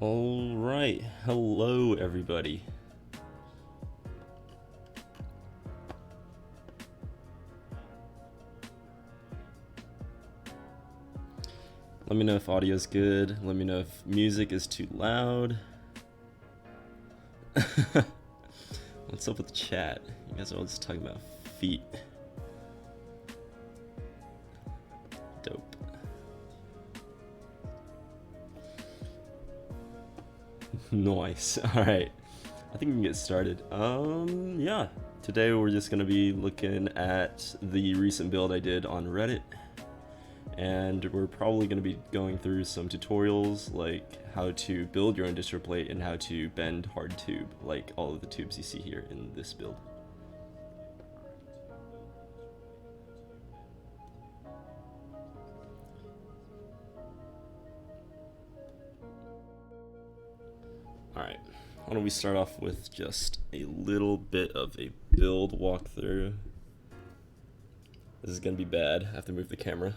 All right, hello everybody. Let me know if audio is good. Let me know if music is too loud. What's up with the chat? You guys are all just talking about feet. Dope. Nice. All right. I think we can get started. Yeah. Today we're just gonna be looking at the recent build I did on Reddit. And we're probably going to be going through some tutorials like how to build your own distro plate and how to bend hard tube, like all of the tubes you see here in this build. Alright, why don't we start off with just a little bit of a build walkthrough. This is going to be bad. I have to move the camera.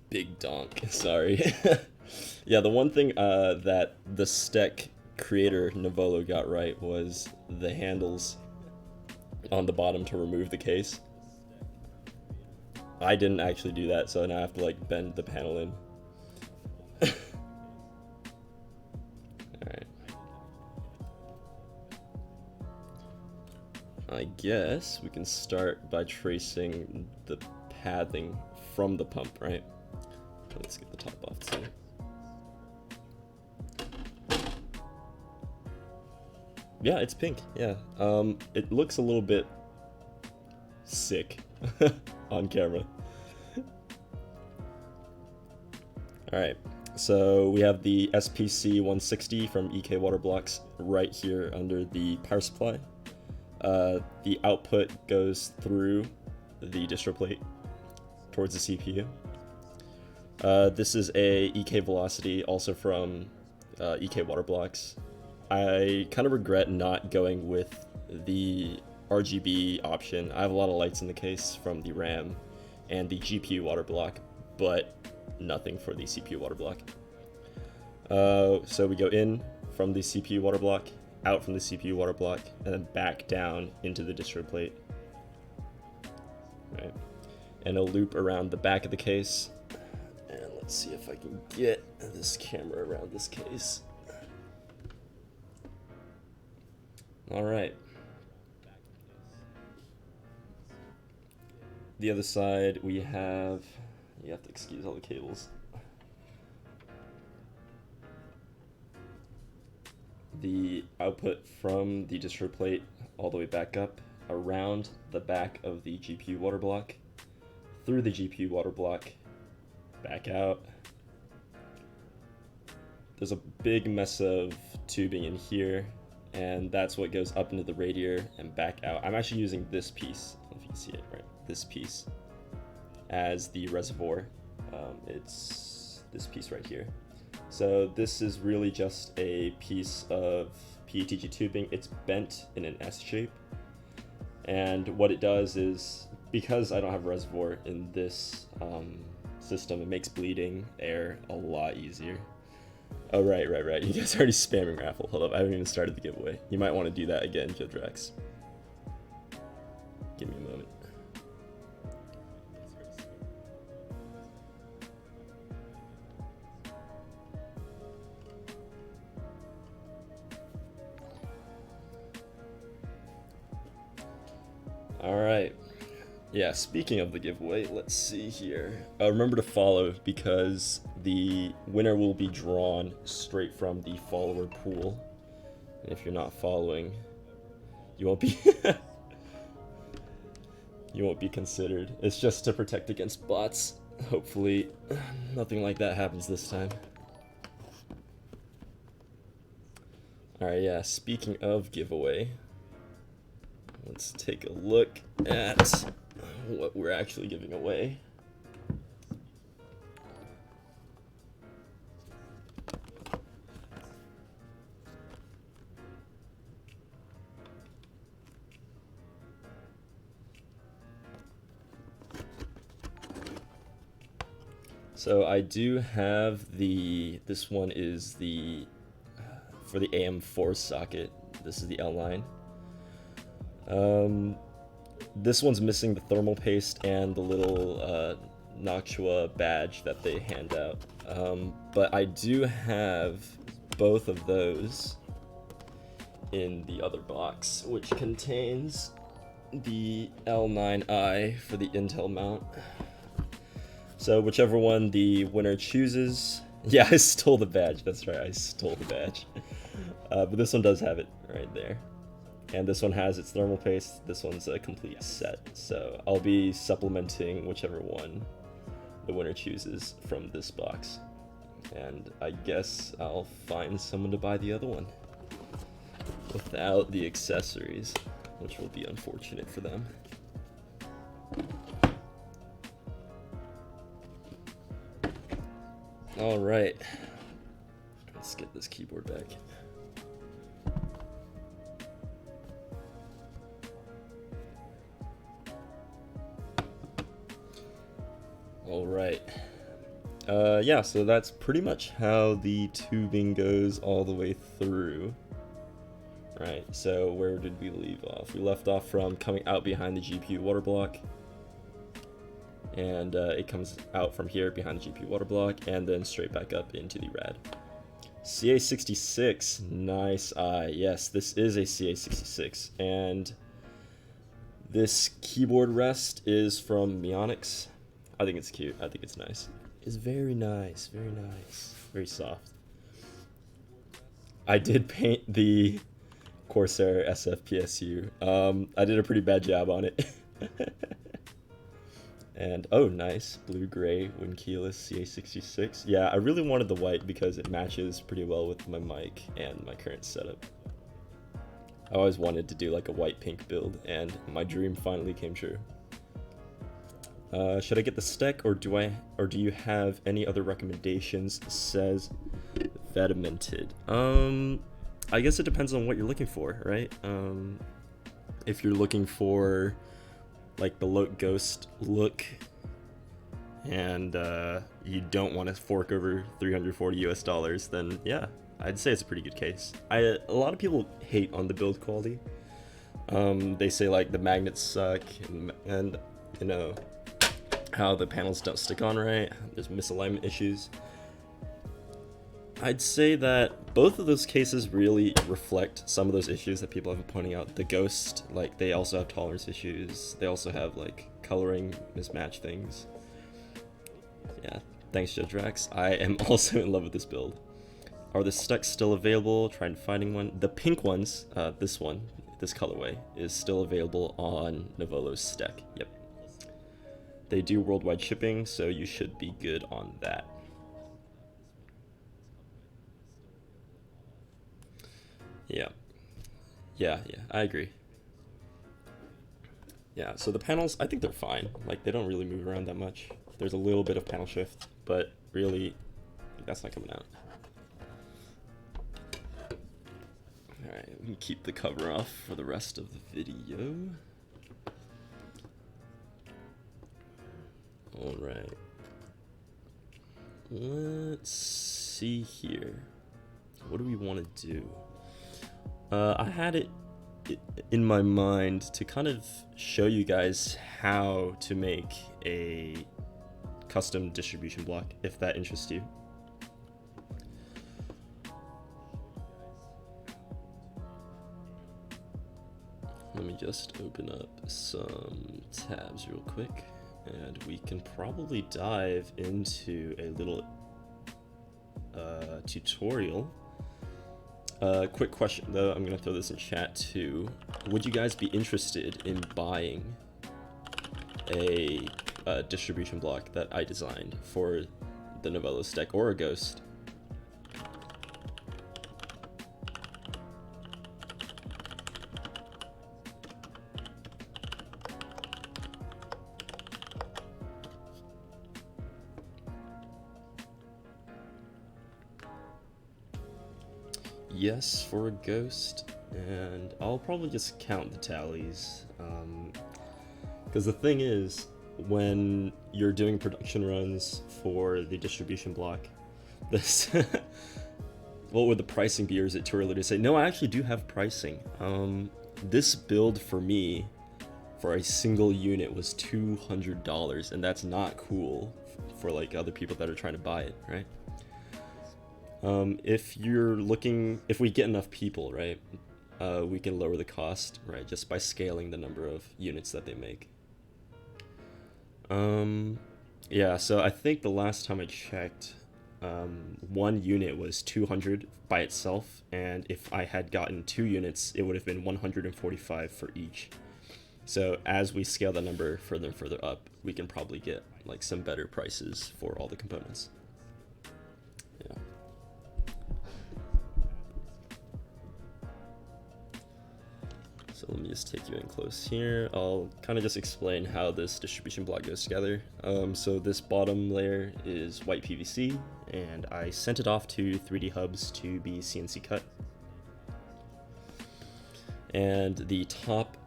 Big donk, sorry. Yeah, the one thing that the Steck creator Nouvolo got right was the handles on the bottom to remove the case. I didn't actually do that, so now I have to like bend the panel in. Alright. I guess we can start by tracing the pathing from the pump, right? Let's get the top off too. Yeah, it's pink. Yeah. It looks a little bit sick on camera. Alright, so we have the SPC 160 from EK Water Blocks right here under the power supply. The output goes through the distro plate towards the CPU. This is a EK Velocity, also from EK Water Blocks. I kind of regret not going with the RGB option. I have a lot of lights in the case from the RAM and the GPU water block, but nothing for the CPU water block. So we go in from the CPU water block, out from the CPU water block, and then back down into the distro plate. Right. And a loop around the back of the case. And let's see if I can get this camera around this case. All right. The other side we have, you have to excuse all the cables. The output from the distro plate all the way back up around the back of the GPU water block, through the GPU water block, back out. There's a big mess of tubing in here, and that's what goes up into the radiator and back out. I'm actually using this piece, I don't know if you can see it, right? This piece as the reservoir. It's this piece right here. So this is really just a piece of PETG tubing. It's bent in an S shape, and what it does is, because I don't have a reservoir in this system, it makes bleeding air a lot easier. Oh, right. You guys are already spamming raffle. Hold up, I haven't even started the giveaway. You might want to do that again, jyojoh. Give me a moment. All right. Yeah, speaking of the giveaway, let's see here. Remember to follow, because the winner will be drawn straight from the follower pool. And if you're not following, you won't be you won't be considered. It's just to protect against bots. Hopefully nothing like that happens this time. Alright, yeah, speaking of giveaway, let's take a look at what we're actually giving away. So I do have this one is for the AM4 socket. This is the L9. This one's missing the thermal paste and the little Noctua badge that they hand out. But I do have both of those in the other box, which contains the L9i for the Intel mount. So whichever one the winner chooses. Yeah, I stole the badge. That's right, I stole the badge. But this one does have it right there. And this one has its thermal paste. This one's a complete set. So I'll be supplementing whichever one the winner chooses from this box. And I guess I'll find someone to buy the other one without the accessories, which will be unfortunate for them. All right, let's get this keyboard back. All right. Yeah, so that's pretty much how the tubing goes all the way through. Right, so where did we leave off? We left off from coming out behind the GPU water block. And it comes out from here behind the GPU water block and then straight back up into the rad. CA66, nice eye. Yes, this is a CA66. And this keyboard rest is from Mionix. I think it's cute. I think it's nice. It's very nice, very nice. Very soft. I did paint the Corsair SFPSU. I did a pretty bad job on it. And oh, nice blue-gray wind keyless CA66. Yeah, I really wanted the white because it matches pretty well with my mic and my current setup. I always wanted to do like a white-pink build, and my dream finally came true. Should I get the Steck, or do you have any other recommendations? It says vetimented. I guess it depends on what you're looking for, right? If you're looking for like the Ghost look, and you don't want to fork over $340 US, then yeah, I'd say it's a pretty good case. A lot of people hate on the build quality. They say like the magnets suck, and you know how the panels don't stick on right. There's misalignment issues. I'd say that both of those cases really reflect some of those issues that people have been pointing out. The Ghost, like, they also have tolerance issues. They also have like coloring mismatch things. Yeah, thanks Jodrax. I am also in love with this build. Are the Stecks still available? Tried finding one. The pink ones, this colorway, is still available on Nouvolo's Steck. Yep. They do worldwide shipping, so you should be good on that. Yeah, I agree. Yeah, so the panels, I think they're fine. Like, they don't really move around that much. There's a little bit of panel shift, but really, that's not coming out. Alright, we can keep the cover off for the rest of the video. Alright. Let's see here. What do we want to do? I had it in my mind to kind of show you guys how to make a custom distribution block, if that interests you. Let me just open up some tabs real quick, and we can probably dive into a little tutorial. Quick question though, I'm gonna throw this in chat too. Would you guys be interested in buying a distribution block that I designed for the Nouvolo Steck or a Ghost? Yes, for a Ghost, and I'll probably just count the tallies, because the thing is, when you're doing production runs for the distribution block, this what would the pricing be, or is it too early to say? No, I actually do have pricing. This build for me for a single unit was $200, and that's not cool for like other people that are trying to buy it, right? If we get enough people, right, we can lower the cost, right, just by scaling the number of units that they make. Yeah, so I think the last time I checked, one unit was 200 by itself, and if I had gotten 2 units, it would have been 145 for each. So as we scale the number further and further up, we can probably get like some better prices for all the components. Yeah. So let me just take you in close here. I'll kind of just explain how this distribution block goes together. So this bottom layer is white PVC, and I sent it off to 3D hubs to be CNC cut. And the top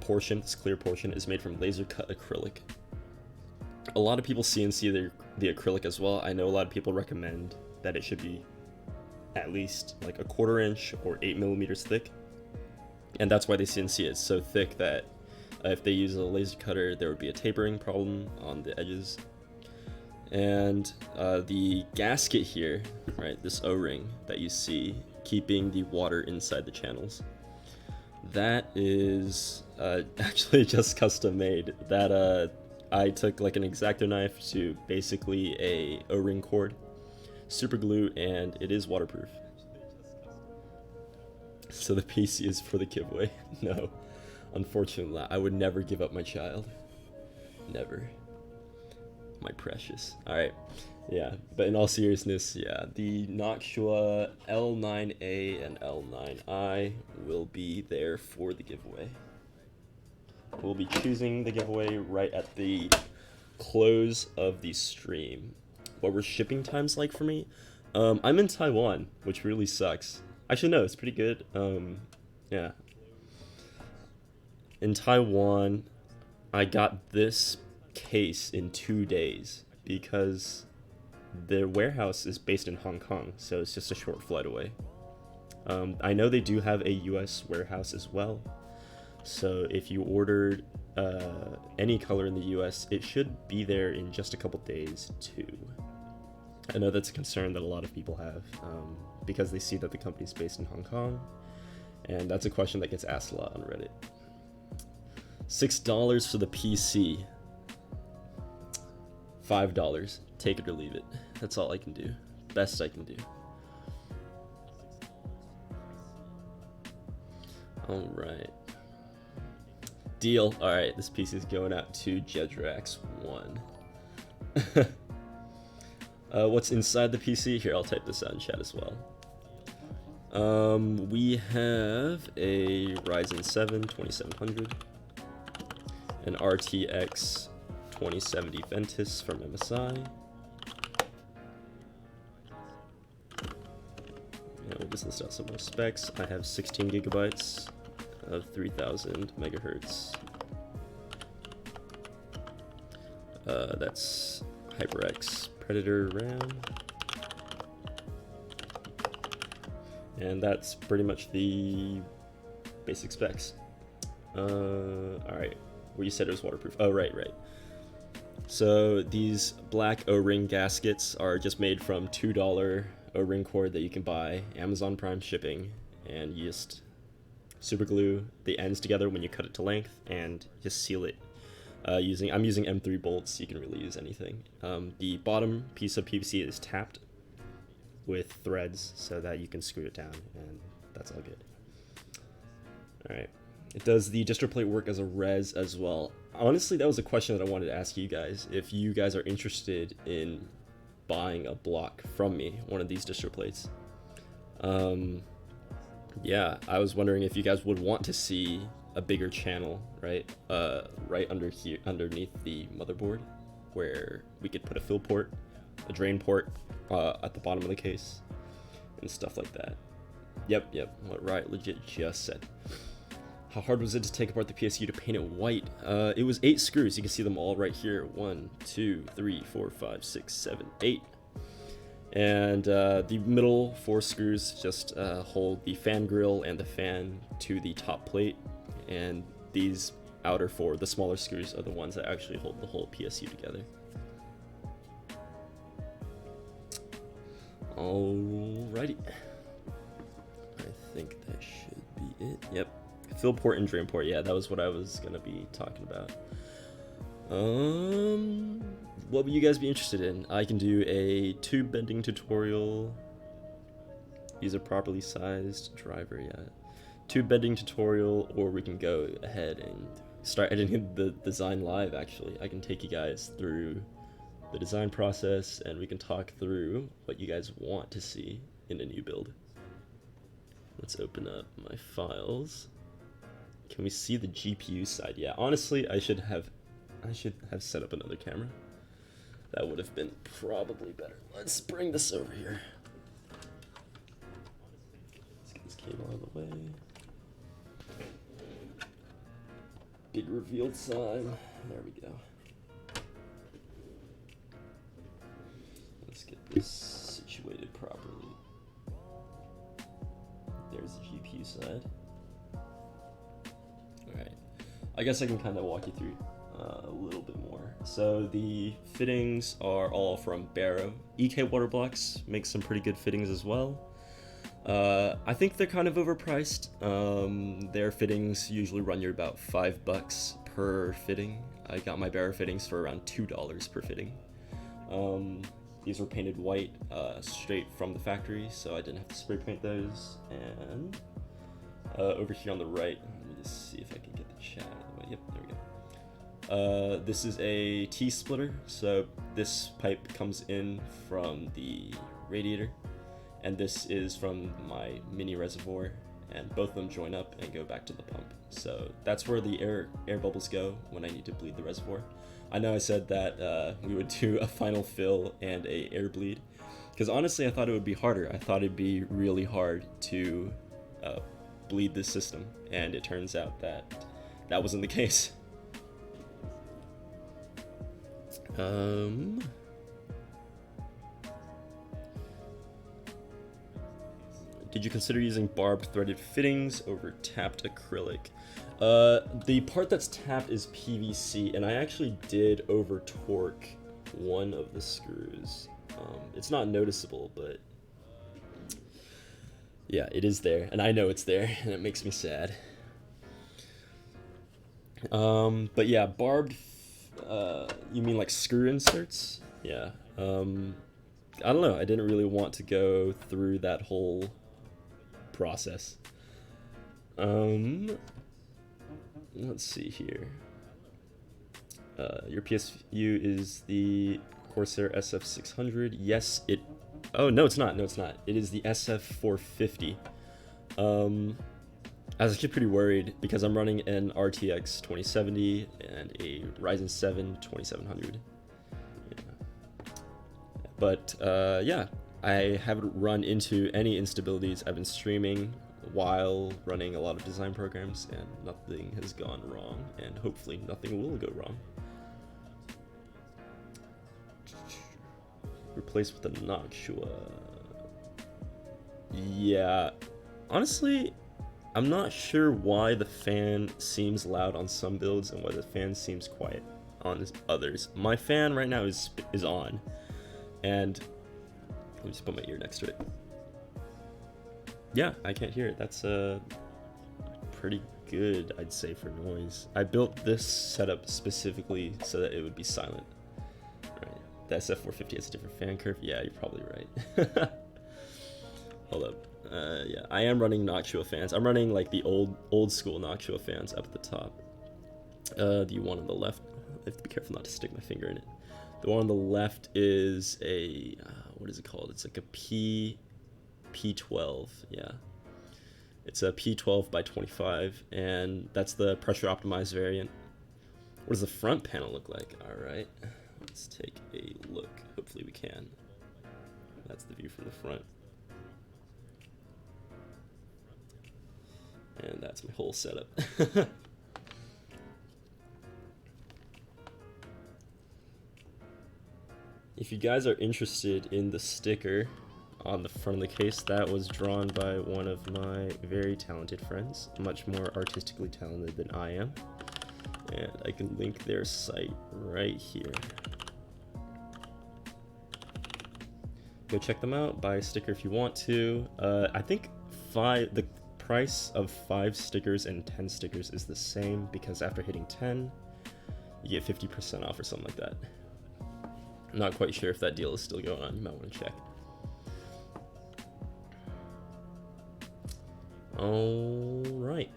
portion, this clear portion, is made from laser cut acrylic. A lot of people CNC the acrylic as well. I know a lot of people recommend that it should be at least like a 1/4 inch or 8 millimeters thick. And that's why they CNC it so thick that if they use a laser cutter, there would be a tapering problem on the edges. And the gasket here, right, this O-ring that you see keeping the water inside the channels, that is actually just custom made. That I took like an X-Acto knife to basically a O-ring cord, super glue, and it is waterproof. So the PC is for the giveaway? No, unfortunately, I would never give up my child. Never. My precious. Alright, yeah, but in all seriousness, yeah, the Noctua L9A and L9i will be there for the giveaway. We'll be choosing the giveaway right at the close of the stream. What were shipping times like for me? I'm in Taiwan, which really sucks. Actually, no, it's pretty good. Yeah. In Taiwan, I got this case in 2 days because their warehouse is based in Hong Kong, so it's just a short flight away. I know they do have a US warehouse as well, so if you ordered any color in the US, it should be there in just a couple days too. I know that's a concern that a lot of people have, because they see that the company's based in Hong Kong, and that's a question that gets asked a lot on Reddit. $6 for the PC. $5. Take it or leave it. That's all I can do. Best I can do. Alright. Deal. Alright, this PC is going out to Jedrax1. What's inside the PC? Here, I'll type this out in chat as well. We have a Ryzen 7 2700, an RTX 2070 Ventus from MSI. And we'll just list out some more specs. I have 16 gigabytes of 3000 megahertz. That's HyperX Predator RAM. And that's pretty much the basic specs. Alright, well, you said it was waterproof. Oh, right. So these black O-ring gaskets are just made from $2 O-ring cord that you can buy, Amazon Prime shipping, and you just super glue the ends together when you cut it to length and just seal it. I'm using M3 bolts. You can really use anything. The bottom piece of PVC is tapped with threads so that you can screw it down, and that's all good. Alright. Does the distro plate work as a res as well? Honestly, that was a question that I wanted to ask you guys. If you guys are interested in buying a block from me, one of these distro plates. Yeah, I was wondering if you guys would want to see a bigger channel, right? Right under here, underneath the motherboard, where we could put a fill port, a drain port at the bottom of the case, and stuff like that. Yep, what Riot Legit just said. How hard was it to take apart the PSU to paint it white? It was 8 screws. You can see them all right here. 1, 2, 3, 4, 5, 6, 7, 8. And the middle 4 screws just hold the fan grill and the fan to the top plate. And these outer 4, the smaller screws, are the ones that actually hold the whole PSU together. Alrighty. I think that should be it. Yep. Fill port and drain port. Yeah, that was what I was gonna be talking about. What would you guys be interested in? I can do a tube bending tutorial. Use a properly sized driver. Yeah, tube bending tutorial, or we can go ahead and start editing the design live. Actually, I can take you guys through the design process, and we can talk through what you guys want to see in a new build. Let's open up my files. Can we see the GPU side? Yeah, honestly, I should have set up another camera. That would have been probably better. Let's bring this over here. Let's get this cable out of the way. Big reveal time. There we go. Let's get this situated properly. There's the GPU side. Alright, I guess I can kind of walk you through a little bit more. So the fittings are all from Barrow. EK water blocks make some pretty good fittings as well. I think they're kind of overpriced. Their fittings usually run you about $5 per fitting. I got my Barrow fittings for around $2 per fitting. These were painted white straight from the factory, so I didn't have to spray paint those. And over here on the right, let me just see if I can get the chat out of the way. Yep, there we go. This is a T-splitter, so this pipe comes in from the radiator, and this is from my mini reservoir, and both of them join up and go back to the pump. So that's where the air bubbles go when I need to bleed the reservoir. I know I said that we would do a final fill and a air bleed, because honestly I thought it would be harder. I thought it'd be really hard to bleed this system, and it turns out that that wasn't the case. Did you consider using barbed threaded fittings over tapped acrylic? The part that's tapped is PVC, and I actually did over torque one of the screws. It's not noticeable, but yeah, it is there, and I know it's there, and it makes me sad. But yeah, barbed, you mean like screw inserts? Yeah. I don't know, I didn't really want to go through that whole process. Let's see here. Your PSU is the Corsair SF600. Yes, it... Oh, no, it's not. No, it's not. It is the SF450. I was actually pretty worried because I'm running an RTX 2070 and a Ryzen 7 2700. Yeah. But, yeah, I haven't run into any instabilities. I've been streaming while running a lot of design programs, and nothing has gone wrong, and hopefully nothing will go wrong. Replaced with a Noctua. Yeah, honestly, I'm not sure why the fan seems loud on some builds and why the fan seems quiet on others. My fan right now is on, and let me just put my ear next to it. Yeah, I can't hear it. That's pretty good, I'd say, for noise. I built this setup specifically so that it would be silent. Right. The SF450 has a different fan curve. Yeah, you're probably right. Hold up. Yeah, I am running Noctua fans. I'm running like the old school Noctua fans up at the top. The one on the left, I have to be careful not to stick my finger in it. The one on the left is a, what is it called? It's like a P12, yeah. It's a P12 by 25, and that's the pressure optimized variant. What does the front panel look like? All right, let's take a look. Hopefully we can. That's the view from the front. And that's my whole setup. If you guys are interested in the sticker on the front of the case, that was drawn by one of my very talented friends, much more artistically talented than I am. And I can link their site right here. Go check them out, buy a sticker if you want to. I think the price of 5 stickers and 10 stickers is the same, because after hitting 10, you get 50% off or something like that. I'm not quite sure if that deal is still going on. You might want to check. Alright.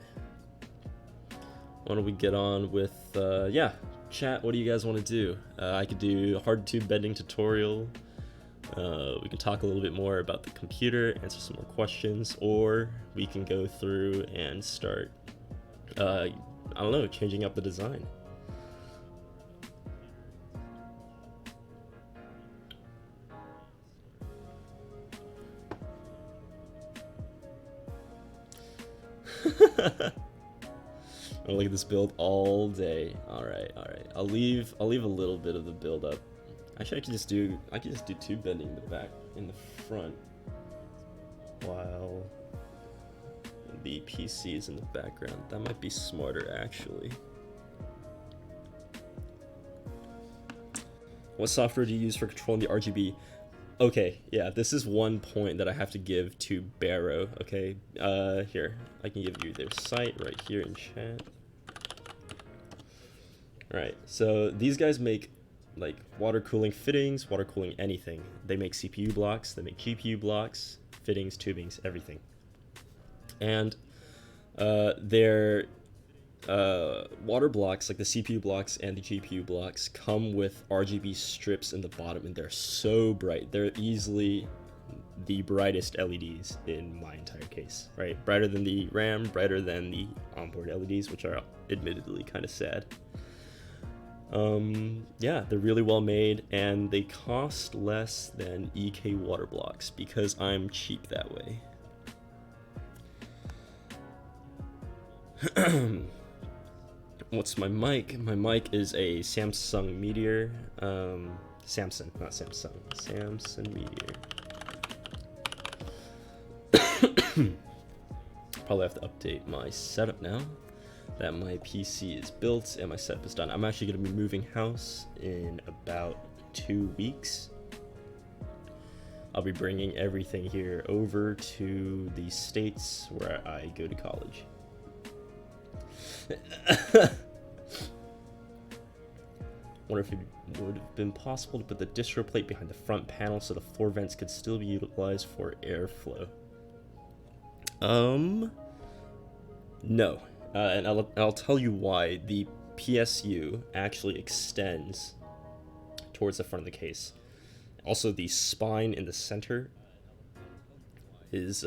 Why don't we get on with, yeah, chat, what do you guys want to do? I could do a hard tube bending tutorial. We can talk a little bit more about the computer, answer some more questions, or we can go through and start, I don't know, changing up the design. I'll look at this build all day. All right. I'll leave a little bit of the build up. Actually, I could just do tube bending in the back, in the front, while the PC is in the background. That might be smarter, actually. What software do you use for controlling the RGB? Okay, yeah, this is one point that I have to give to Barrow, okay? Here, I can give you their site right here in chat. Alright, so these guys make, like, water cooling fittings, water cooling anything. They make CPU blocks, they make GPU blocks, fittings, tubings, everything. And their water blocks, like the CPU blocks and the GPU blocks, come with RGB strips in the bottom, and they're so bright. They're easily the brightest LEDs in my entire case, right? Brighter than the RAM, brighter than the onboard LEDs, which are admittedly kind of sad. Yeah, they're really well made, and they cost less than EK water blocks because I'm cheap that way. What's my mic? My mic is a Samsung Meteor. Samsung, not Samsung. Samsung Meteor. Probably have to update my setup now that my PC is built and my setup is done. I'm actually going to be moving house in about 2 weeks. I'll be bringing everything here over to the States where I go to college. Wonder if it would have been possible to put the distro plate behind the front panel so the floor vents could still be utilized for airflow. No. And I'll tell you why. The PSU actually extends towards the front of the case. Also, the spine in the center is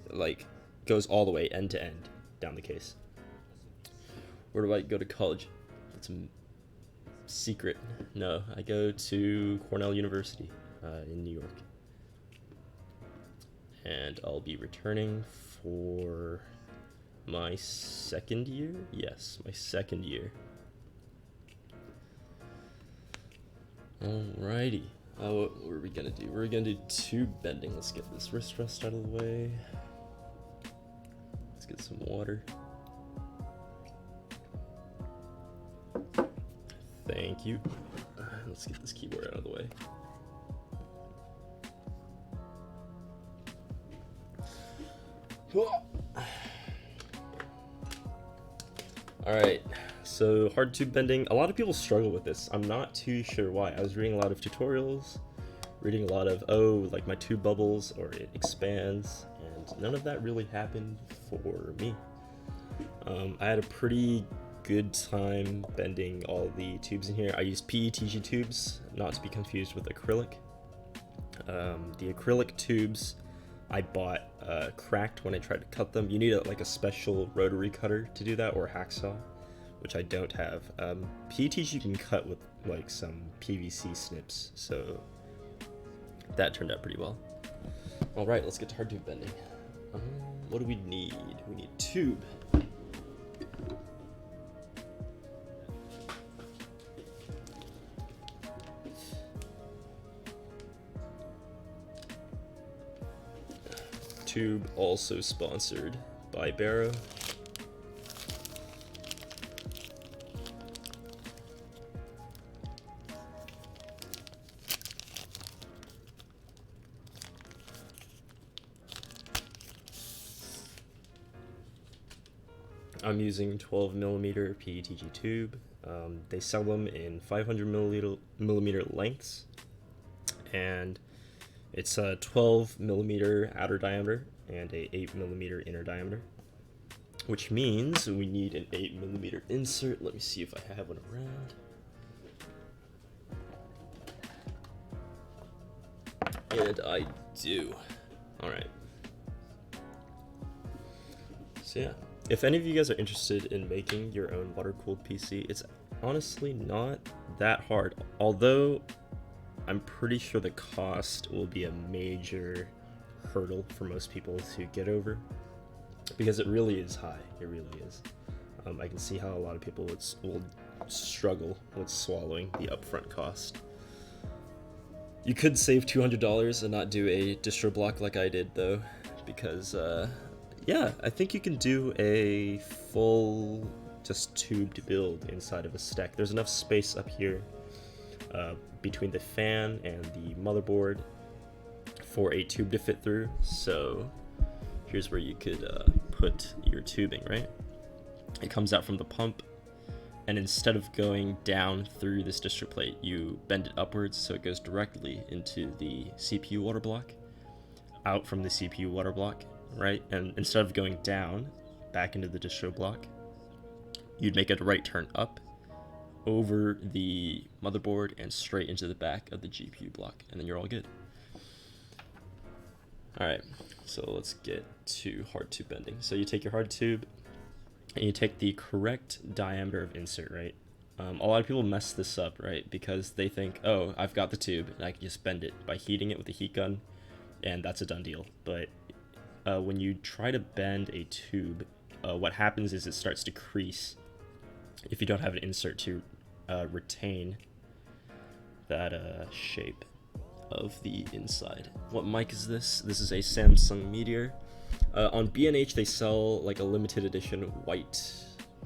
like goes all the way end to end down the case. Where do I go to college? It's a secret. No, I go to Cornell University in New York, and I'll be returning for my second year. Yes, my second year. Alrighty. What are we gonna do? We're gonna do tube bending. Let's get this wrist rest out of the way. Let's get some water. Thank you. Let's get this keyboard out of the way. Alright, so hard tube bending. A lot of people struggle with this. I'm not too sure why. I was reading a lot of tutorials, reading a lot of, oh, like my tube bubbles or it expands, and none of that really happened for me. I had a pretty good time bending all the tubes in here. I used PETG tubes, not to be confused with acrylic. The acrylic tubes I bought cracked when I tried to cut them. You need like a special rotary cutter to do that, or hacksaw, which I don't have. PETG you can cut with like some PVC snips, so that turned out pretty well. All right, let's get to hard tube bending. What do we need? We need tube. Tube also sponsored by Barrow. I'm using 12mm PETG tube. They sell them in 500mm lengths, and it's a 12mm outer diameter and a 8mm inner diameter, which means we need an 8mm insert. Let me see if I have one around. And I do. All right. So yeah. If any of you guys are interested in making your own water-cooled PC, it's honestly not that hard, although I'm pretty sure the cost will be a major hurdle for most people to get over, because it really is high. It really is. I can see how a lot of people will struggle with swallowing the upfront cost. You could save $200 and not do a distro block like I did, though, because yeah, I think you can do a full just tubed build inside of a Steck. There's enough space up here between the fan and the motherboard for a tube to fit through. So here's where you could put your tubing, right? It comes out from the pump, and instead of going down through this distro plate, you bend it upwards so it goes directly into the CPU water block, out from the CPU water block, right? And instead of going down back into the distro block, you'd make a right turn up over the motherboard and straight into the back of the GPU block, and then you're all good. Alright, so let's get to hard tube bending. So you take your hard tube and you take the correct diameter of insert, right? A lot of people mess this up, right? Because they think, oh, I've got the tube and I can just bend it by heating it with a heat gun, and that's a done deal. But when you try to bend a tube, what happens is it starts to crease if you don't have an insert to retain that shape of the inside. What mic is this? This is a Samsung Meteor. On B&H they sell like a limited edition white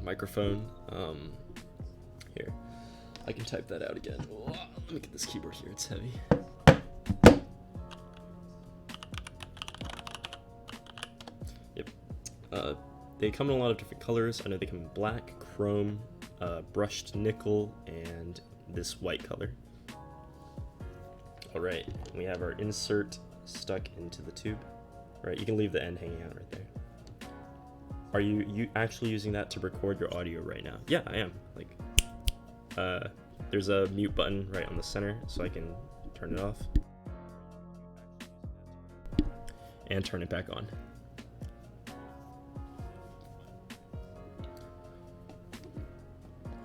microphone. Here, I can type that out again. Oh, let me get this keyboard here, it's heavy. Yep. They come in a lot of different colors. I know they come in black, chrome, brushed nickel, and this white color. Alright, we have our insert stuck into the tube. Right, you can leave the end hanging out right there. Are you actually using that to record your audio right now? Yeah, I am. Like, there's a mute button right on the center, so I can turn it off and turn it back on.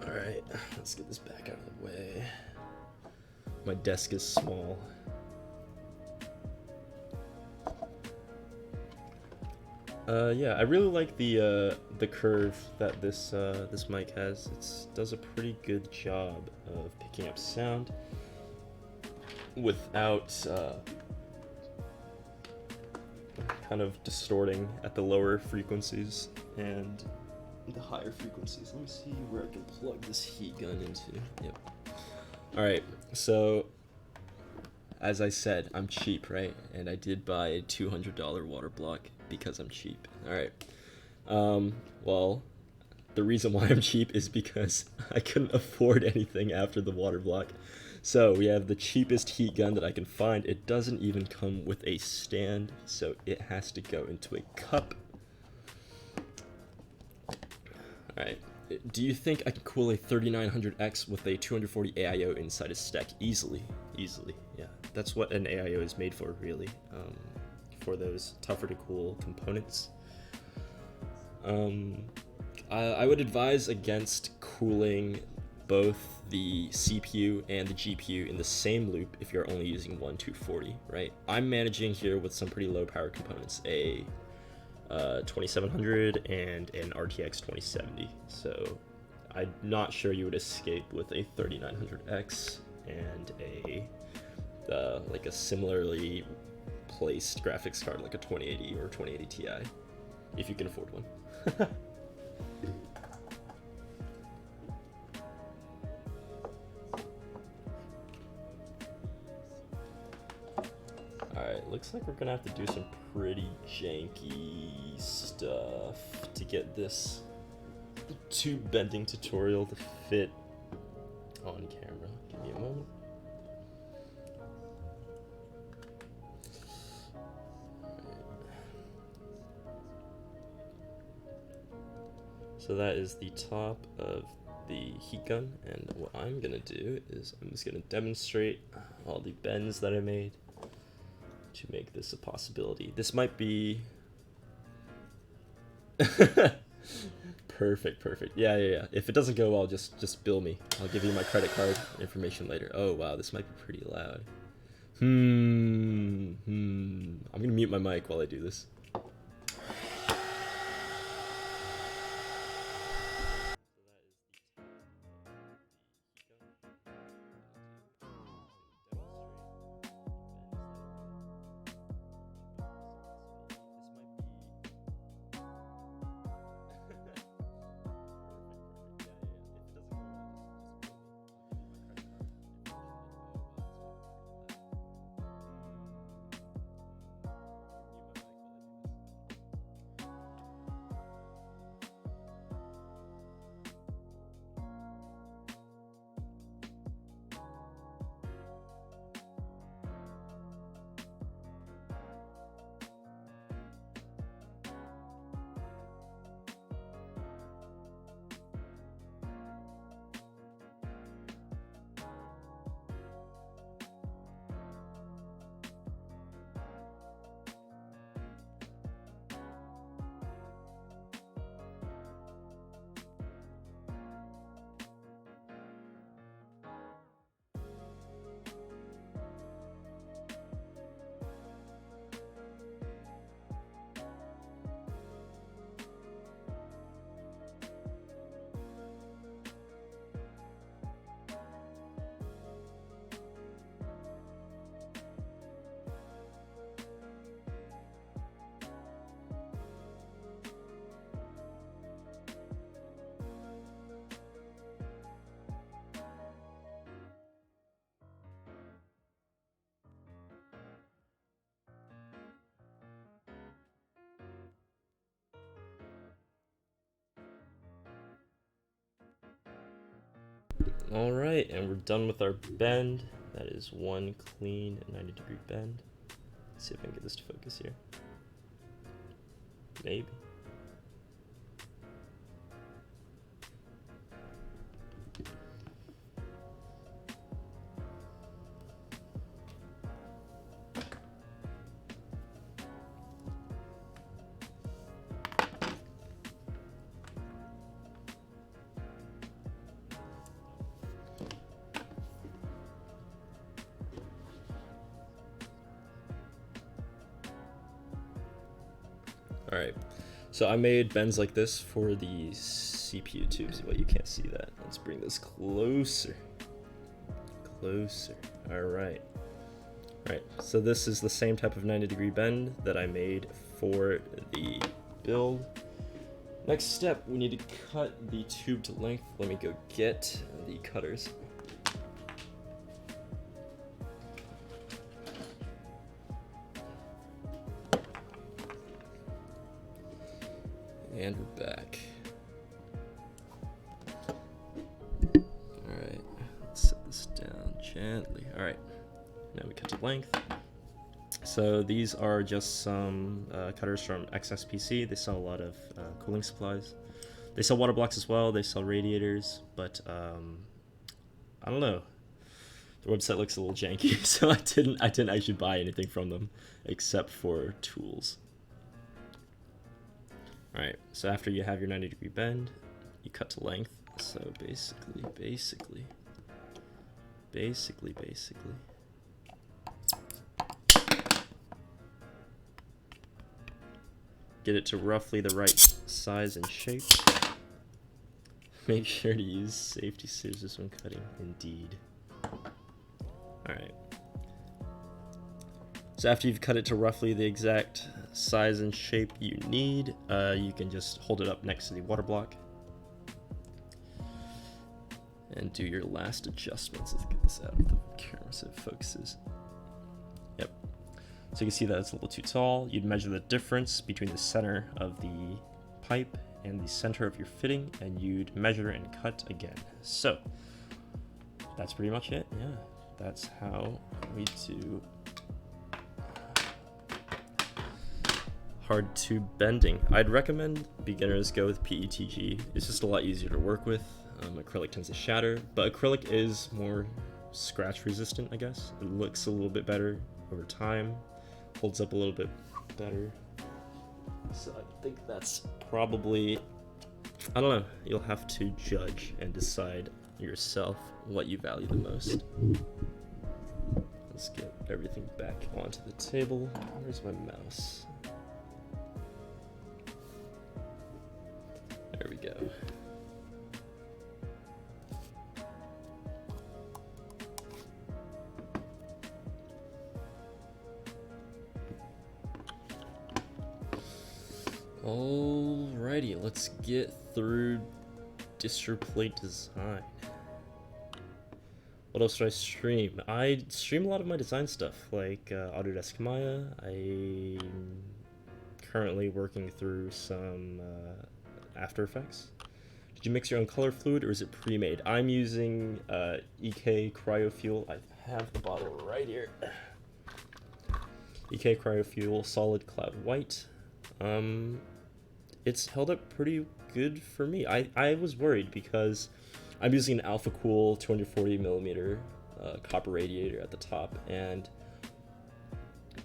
Alright, let's get this back out of the way. My desk is small. Yeah, I really like the curve that this mic has. It does a pretty good job of picking up sound without kind of distorting at the lower frequencies and the higher frequencies. Let me see where I can plug this heat gun into. Yep. Alright, so as I said, I'm cheap, right? And I did buy a $200 water block because I'm cheap. Alright. Well, the reason why I'm cheap is because I couldn't afford anything after the water block. So we have the cheapest heat gun that I can find. It doesn't even come with a stand, so it has to go into a cup. Alright. Do you think I can cool a 3900X with a 240 AIO inside a Steck? Easily, yeah. That's what an AIO is made for, really, for those tougher to cool components. I would advise against cooling both the CPU and the GPU in the same loop if you're only using one 240, right? I'm managing here with some pretty low power components, a 2700 and an RTX 2070. So I'm not sure you would escape with a 3900X and a like a similarly placed graphics card like a 2080 or 2080 Ti, if you can afford one. Alright, looks like we're gonna have to do some pretty janky stuff to get this tube bending tutorial to fit on camera. Give me a moment. So that is the top of the heat gun, and what I'm gonna do is I'm just gonna demonstrate all the bends that I made to make this a possibility. This might be perfect. Yeah. If it doesn't go well, just bill me. I'll give you my credit card information later. Oh wow, this might be pretty loud. I'm gonna mute my mic while I do this. Alright, and we're done with our bend. That is one clean 90-degree bend. Let's see if I can get this to focus here. Maybe. Alright, so I made bends like this for the CPU tubes, but you can't see that. Let's bring this closer. Alright. Alright, so this is the same type of 90-degree bend that I made for the build. Next step, we need to cut the tube to length. Let me go get the cutters. And we're back. Alright, let's set this down gently. Alright, now we cut to length. So these are just some cutters from SFFPC. They sell a lot of cooling supplies. They sell water blocks as well. They sell radiators, but I don't know. The website looks a little janky, so I didn't actually buy anything from them except for tools. Alright, so after you have your 90-degree bend, you cut to length. So basically. get it to roughly the right size and shape. Make sure to use safety scissors when cutting. Indeed. Alright. So after you've cut it to roughly the exact size and shape you need, you can just hold it up next to the water block and do your last adjustments. Let's get this out of the camera so it focuses. Yep. So you can see that it's a little too tall. You'd measure the difference between the center of the pipe and the center of your fitting, and you'd measure and cut again. So that's pretty much it. Yeah, that's how we do hard tube bending. I'd recommend beginners go with PETG. It's just a lot easier to work with. Acrylic tends to shatter, but acrylic is more scratch resistant, I guess. It looks a little bit better over time, holds up a little bit better. So I think that's probably, I don't know, you'll have to judge and decide yourself what you value the most. Let's get everything back onto the table. Where's my mouse? There we go. Alrighty, let's get through distro plate design. What else should I stream? I stream a lot of my design stuff, like Autodesk Maya. I'm currently working through some After Effects. Did you mix your own color fluid, or is it pre-made? I'm using EK Cryofuel. I have the bottle right here. EK Cryofuel Solid Cloud White. It's held up pretty good for me. I was worried because I'm using an Alpha Cool 240mm copper radiator at the top, and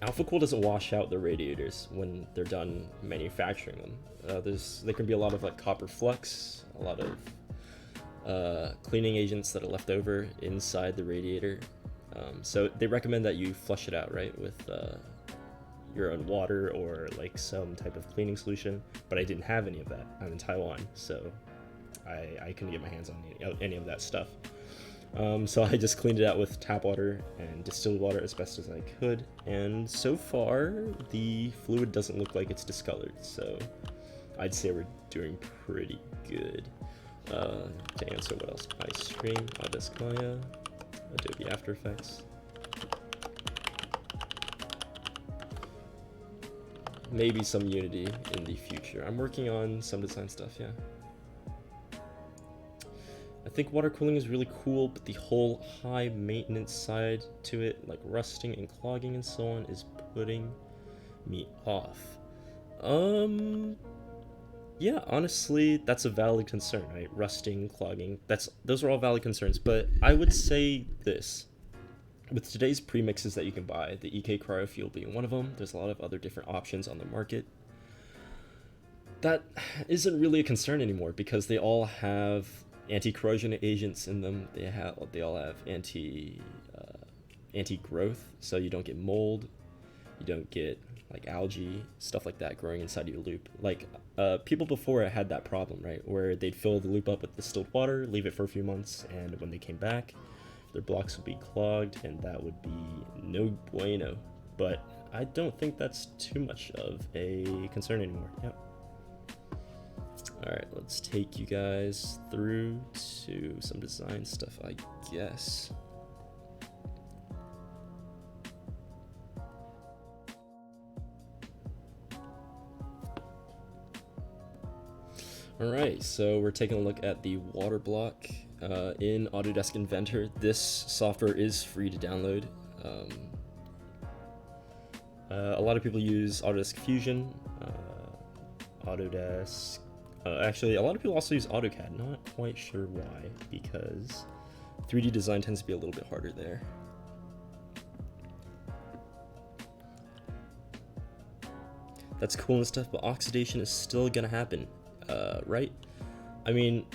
Alpha Cool doesn't wash out the radiators when they're done manufacturing them. There can be a lot of like copper flux, a lot of cleaning agents that are left over inside the radiator. So they recommend that you flush it out, right, with your own water or like some type of cleaning solution, but I didn't have any of that. I'm in Taiwan, so I couldn't get my hands on any of that stuff. So I just cleaned it out with tap water and distilled water as best as I could, and so far the fluid doesn't look like it's discolored, so I'd say we're doing pretty good. To answer what else I stream, Autodesk Maya, Adobe After Effects. Maybe some Unity in the future. I'm working on some design stuff, yeah. I think water cooling is really cool, but the whole high maintenance side to it, like rusting and clogging and so on, is putting me off. Yeah, honestly, that's a valid concern, right? Rusting, clogging, those are all valid concerns, but I would say this. With today's premixes that you can buy, the EK Cryofuel being one of them, there's a lot of other different options on the market. That isn't really a concern anymore because they all have anti-corrosion agents in them. They all have anti-growth, so you don't get mold, you don't get like algae, stuff like that growing inside your loop. Like people before had that problem, right, where they'd fill the loop up with distilled water, leave it for a few months, and when they came back, their blocks would be clogged, and that would be no bueno. But I don't think that's too much of a concern anymore. Yep. Alright, let's take you guys through to some design stuff, I guess. Alright, so we're taking a look at the water block in Autodesk Inventor. This software is free to download. A lot of people use Autodesk Fusion, Autodesk. Actually, a lot of people also use AutoCAD. Not quite sure why, because 3D design tends to be a little bit harder there. That's cool and stuff, but oxidation is still gonna happen, right? I mean,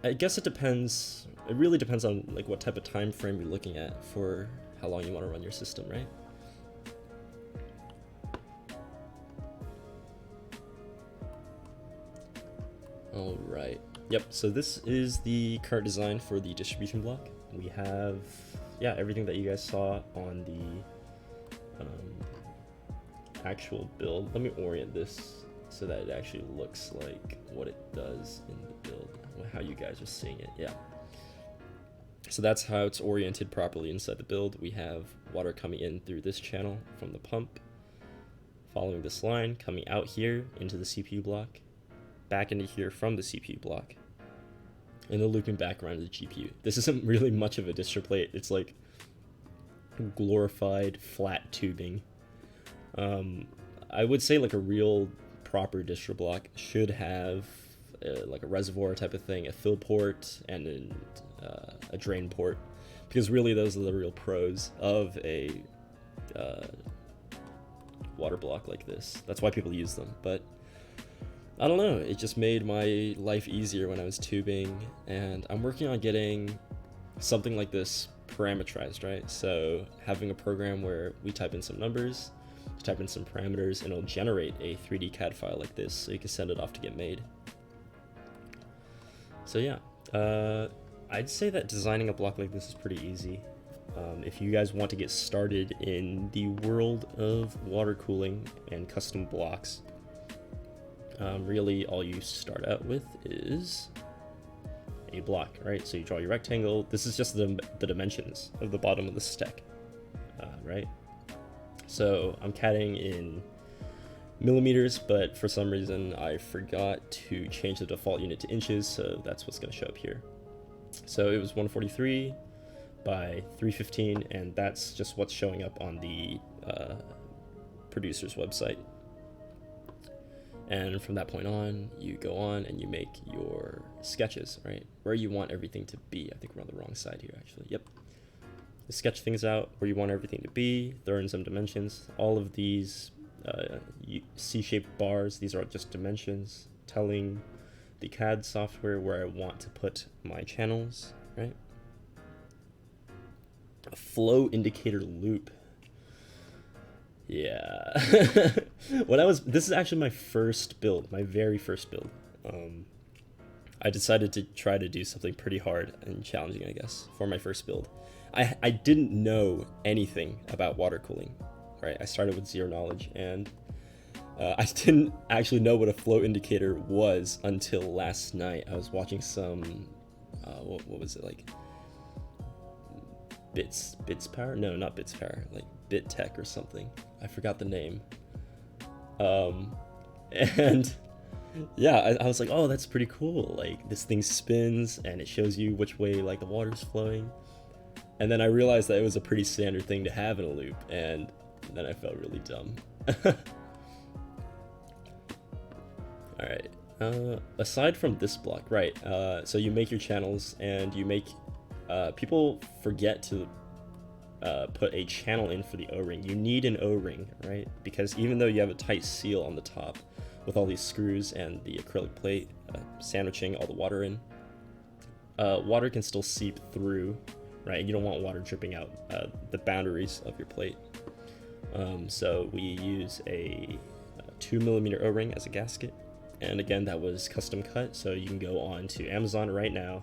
I guess it depends. It really depends on like what type of time frame you're looking at for how long you want to run your system, right? All right. Yep. So this is the current design for the distribution block. We have, yeah, everything that you guys saw on the actual build. Let me orient this so that it actually looks like what it does in the build, how you guys are seeing it. Yeah. So that's how it's oriented properly inside the build. We have water coming in through this channel from the pump, following this line, coming out here into the CPU block, back into here from the CPU block, and then looping back around to the GPU. This isn't really much of a distro plate. It's like glorified flat tubing. I would say like a real proper distro block should have like a reservoir type of thing, a fill port, and then a drain port, because really those are the real pros of a water block like this. That's why people use them. But I don't know, it just made my life easier when I was tubing, and I'm working on getting something like this parameterized, right? So having a program where we type in some numbers, type in some parameters, and it'll generate a 3D CAD file like this, so you can send it off to get made. So yeah, I'd say that designing a block like this is pretty easy. If you guys want to get started in the world of water cooling and custom blocks, really all you start out with is a block, right? So you draw your rectangle. This is just the dimensions of the bottom of the Steck, right? So I'm CADing in millimeters, but for some reason I forgot to change the default unit to inches, so that's what's going to show up here. So it was 143 by 315, and that's just what's showing up on the producer's website. And from that point on, you go on and you make your sketches, right? Where you want everything to be. I think we're on the wrong side here, actually. Yep. You sketch things out where you want everything to be, throw in some dimensions. All of these C-shaped bars, these are just dimensions telling the CAD software where I want to put my channels, right? A flow indicator loop. Yeah. This is actually my first build, my very first build. I decided to try to do something pretty hard and challenging, I guess, for my first build. I didn't know anything about water cooling, right? I started with zero knowledge, and I didn't actually know what a flow indicator was until last night. I was watching some, what was it, like Bits Power? No, not Bits Power, like Bit Tech or something. I forgot the name. And yeah, I was like, oh, that's pretty cool. Like, this thing spins and it shows you which way like the water's flowing. And then I realized that it was a pretty standard thing to have in a loop, and then I felt really dumb. All right. Aside from this block, right? So you make your channels, and you make. People forget to put a channel in for the O-ring. You need an O-ring, right? Because even though you have a tight seal on the top with all these screws and the acrylic plate sandwiching all the water in, water can still seep through, right? You don't want water dripping out the boundaries of your plate. So we use a 2mm O-ring as a gasket. And again, that was custom cut, so you can go on to Amazon right now.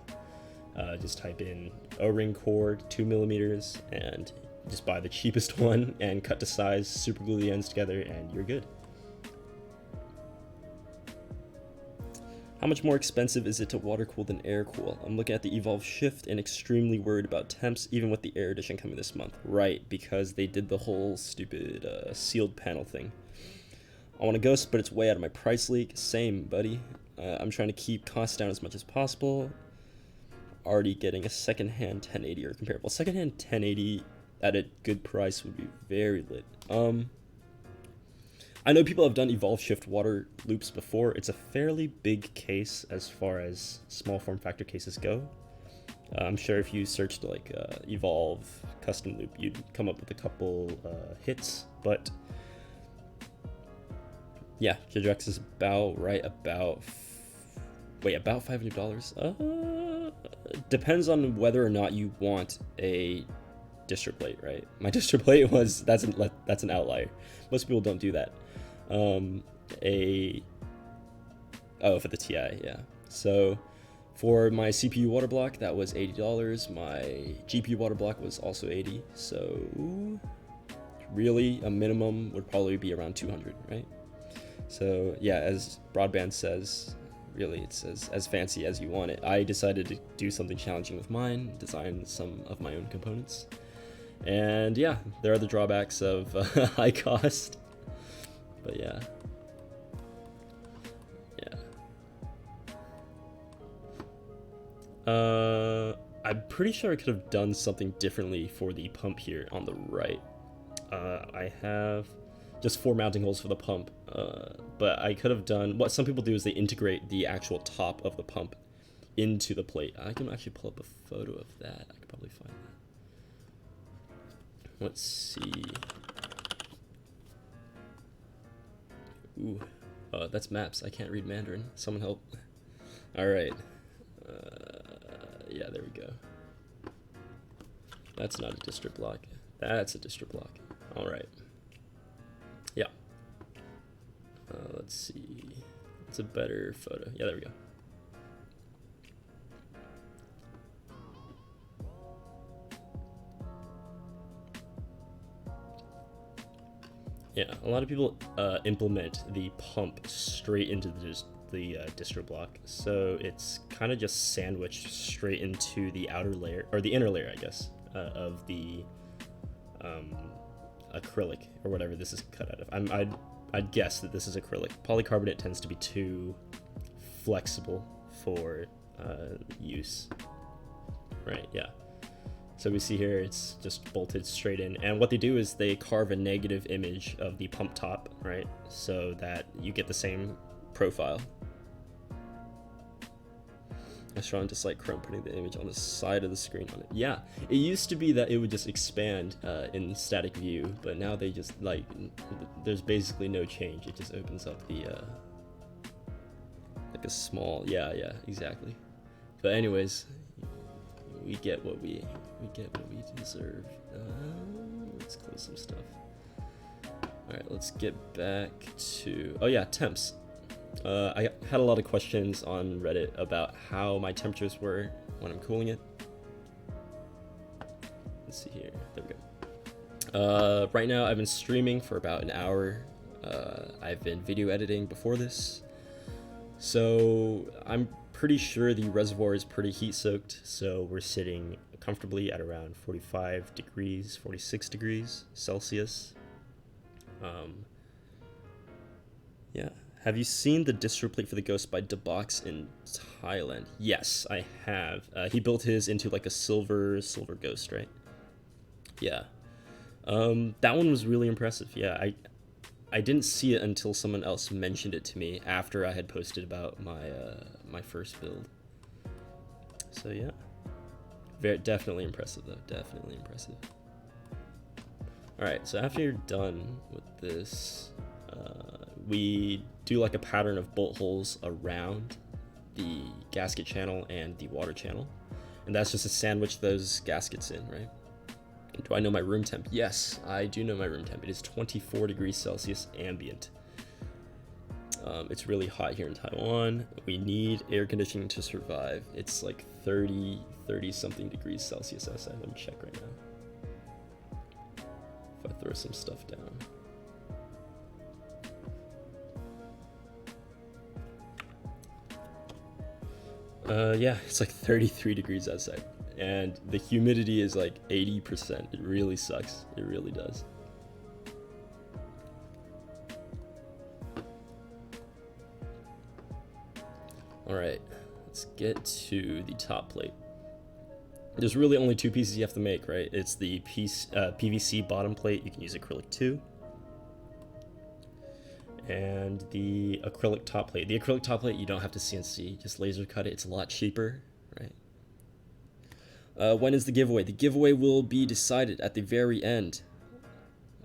Just type in O-ring cord 2mm and just buy the cheapest one and cut to size, super glue the ends together, and you're good. How much more expensive is it to water cool than air cool? I'm looking at the Evolve Shift and extremely worried about temps, even with the Air Edition coming this month. Right, because they did the whole stupid sealed panel thing. I want a Ghost, but it's way out of my price league. Same, buddy. I'm trying to keep costs down as much as possible. Already getting a secondhand 1080 or comparable. Secondhand 1080 at a good price would be very lit. I know people have done Evolve Shift water loops before. It's a fairly big case as far as small form factor cases go. I'm sure if you searched like Evolve custom loop, you'd come up with a couple hits, but yeah, jyojoh is about right about $500. Depends on whether or not you want a distro plate, right? My distro plate was that's an outlier. Most people don't do that. For the TI, yeah. So for my CPU water block, that was $80. My GPU water block was also 80. So really a minimum would probably be around 200, right? So yeah, as Broadband says, really it's as fancy as you want it. I decided to do something challenging with mine, design some of my own components. And yeah, there are the drawbacks of high cost. But yeah. I'm pretty sure I could have done something differently for the pump here on the right. I have just 4 mounting holes for the pump, but I could have done what some people do is they integrate the actual top of the pump into the plate. I can actually pull up a photo of that. I could probably find that. Let's see. Ooh, that's maps. I can't read Mandarin. Someone help. All right. Yeah, there we go. That's not a distro block. That's a distro block. All right. Yeah. Let's see. It's a better photo. Yeah, there we go. Yeah, a lot of people implement the pump straight into the distro block, so it's kind of just sandwiched straight into the outer layer, or the inner layer, I guess, of the acrylic or whatever this is cut out of. I'd guess that this is acrylic. Polycarbonate tends to be too flexible for use. Right? Yeah. So we see here it's just bolted straight in, and what they do is they carve a negative image of the pump top, right? So that you get the same profile. I saw just like Chrome putting the image on the side of the screen on it. Yeah, it used to be that it would just expand in static view, but now they just like, there's basically no change. It just opens up the like a small, yeah, exactly. But anyways, we get what we deserve. Let's close some stuff. All right, let's get back to, oh yeah, temps. I had a lot of questions on Reddit about how my temperatures were when I'm cooling it. Let's see here. There we go. Right now, I've been streaming for about an hour. I've been video editing before this. So I'm pretty sure the reservoir is pretty heat soaked. So we're sitting comfortably at around 45 degrees, 46 degrees Celsius. Yeah. Have you seen the distro plate for the Ghost by Debox in Thailand? Yes, I have. He built his into like a silver Ghost, right? Yeah. That one was really impressive. Yeah, I didn't see it until someone else mentioned it to me after I had posted about my my first build. So yeah, definitely impressive though. Definitely impressive. All right, so after you're done with this, we do like a pattern of bolt holes around the gasket channel and the water channel, and that's just to sandwich those gaskets in, right? Do I know my room temp? Yes, I do know my room temp. It is 24 degrees Celsius ambient. It's really hot here in Taiwan. We need air conditioning to survive. It's like 30 something degrees Celsius outside. Let me check right now. If I throw some stuff down. Yeah, it's like 33 degrees outside, and the humidity is like 80%. It really sucks. It really does. All right, let's get to the top plate. There's really only 2 pieces you have to make, right? It's the PVC bottom plate. You can use acrylic too. And the acrylic top plate. The acrylic top plate, you don't have to CNC, just laser cut it. It's a lot cheaper, right? When is the giveaway? The giveaway will be decided at the very end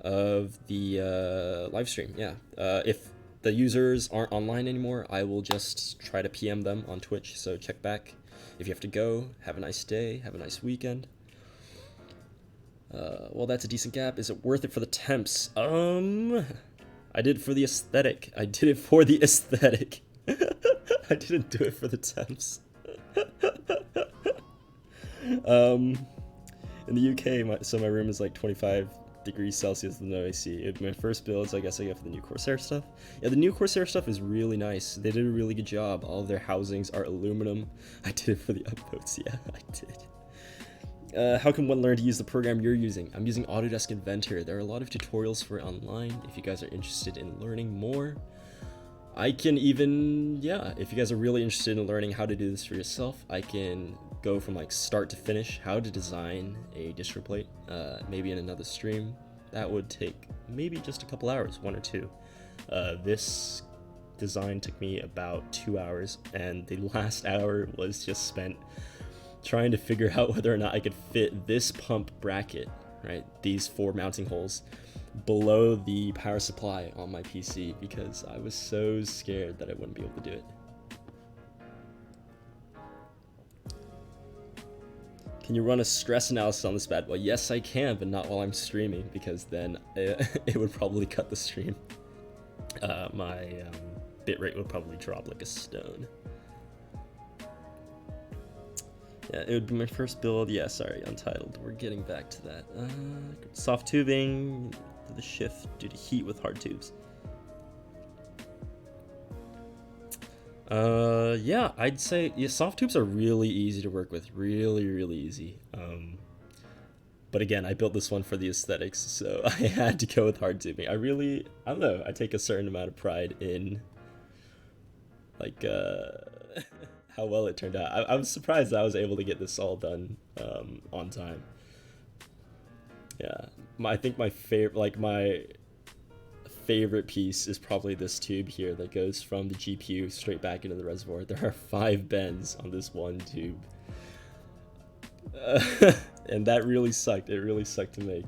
of the live stream. Yeah. If the users aren't online anymore, I will just try to PM them on Twitch. So check back. If you have to go, have a nice day. Have a nice weekend. Well, that's a decent gap. Is it worth it for the temps? I did it for the aesthetic. I did it for the aesthetic. I didn't do it for the temps. In the UK, so my room is like 25 degrees Celsius with no AC. My first builds, I guess I get for the new Corsair stuff. Yeah, the new Corsair stuff is really nice. They did a really good job. All of their housings are aluminum. I did it for the upvotes. Yeah, I did. How can one learn to use the program you're using? I'm using Autodesk Inventor. There are a lot of tutorials for it online. If you guys are interested in learning more, I can even, yeah, if you guys are really interested in learning how to do this for yourself, I can go from like start to finish, how to design a distro plate, maybe in another stream. That would take maybe just a couple hours, 1 or 2. This design took me about 2 hours, and the last hour was just spent trying to figure out whether or not I could fit this pump bracket, right, these 4 mounting holes, below the power supply on my PC, because I was so scared that I wouldn't be able to do it. Can you run a stress analysis on this bad boy? Yes, I can, but not while I'm streaming, because then it would probably cut the stream. My bitrate would probably drop like a stone. Yeah, it would be my first build. Yeah, sorry, Untitled. We're getting back to that. Soft tubing, the shift due to heat with hard tubes. Yeah, I'd say, yeah, soft tubes are really easy to work with. Really, really easy. But again, I built this one for the aesthetics, so I had to go with hard tubing. I don't know, I take a certain amount of pride in, like, how well it turned out. I was surprised that I was able to get this all done on time. Yeah, I think my favorite piece is probably this tube here that goes from the GPU straight back into the reservoir. There are 5 bends on this one tube. And that really sucked. It really sucked to make.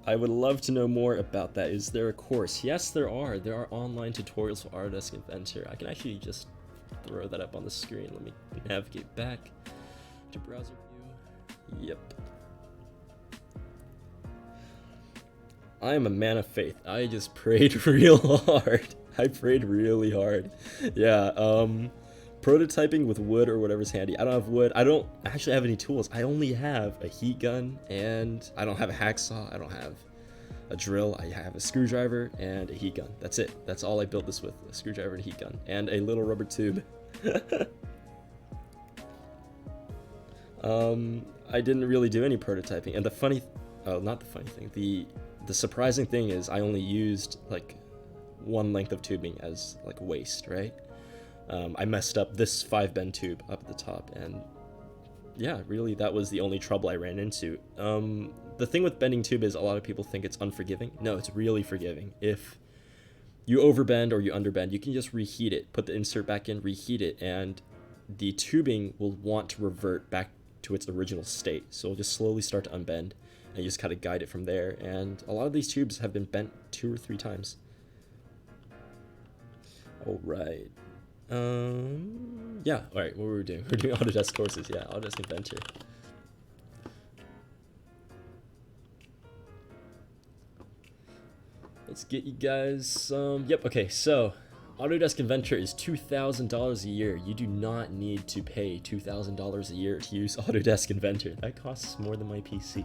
I would love to know more about that. Is there a course? Yes, there are. There are online tutorials for Autodesk Inventor. I can actually just throw that up on the screen. Let me navigate back to browser view. Yep. I am a man of faith. I just prayed real hard. I prayed really hard. Yeah, prototyping with wood or whatever's handy. I don't have wood. I don't actually have any tools. I only have a heat gun, and I don't have a hacksaw. I don't have a drill. I have a screwdriver and a heat gun. That's it. That's all I built this with, a screwdriver and a heat gun, and a little rubber tube. I didn't really do any prototyping, and the surprising thing is I only used like 1 length of tubing as like waste, right? I messed up this 5 bend tube up at the top, and yeah, really that was the only trouble I ran into. The thing with bending tube is a lot of people think it's unforgiving. No, it's really forgiving. If you overbend or you underbend, you can just reheat it, put the insert back in, reheat it, and the tubing will want to revert back to its original state. So it'll just slowly start to unbend, and you just kind of guide it from there. And a lot of these tubes have been bent 2 or 3 times. All right. Yeah, all right, what were we doing? We're doing Autodesk courses, yeah, Autodesk Inventor. Let's get you guys some, yep, okay, so Autodesk Inventor is $2,000 a year. You do not need to pay $2,000 a year to use Autodesk Inventor. That costs more than my PC.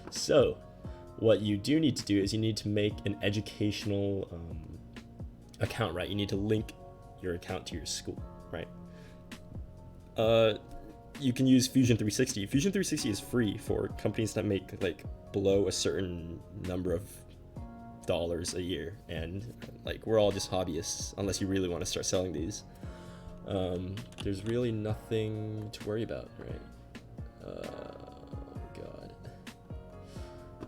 So, what you do need to do is you need to make an educational account, right? You need to link your account to your school, right? You can use Fusion 360. Fusion 360 is free for companies that make like below a certain number of dollars a year, and like we're all just hobbyists unless you really want to start selling these. There's really nothing to worry about, right? God,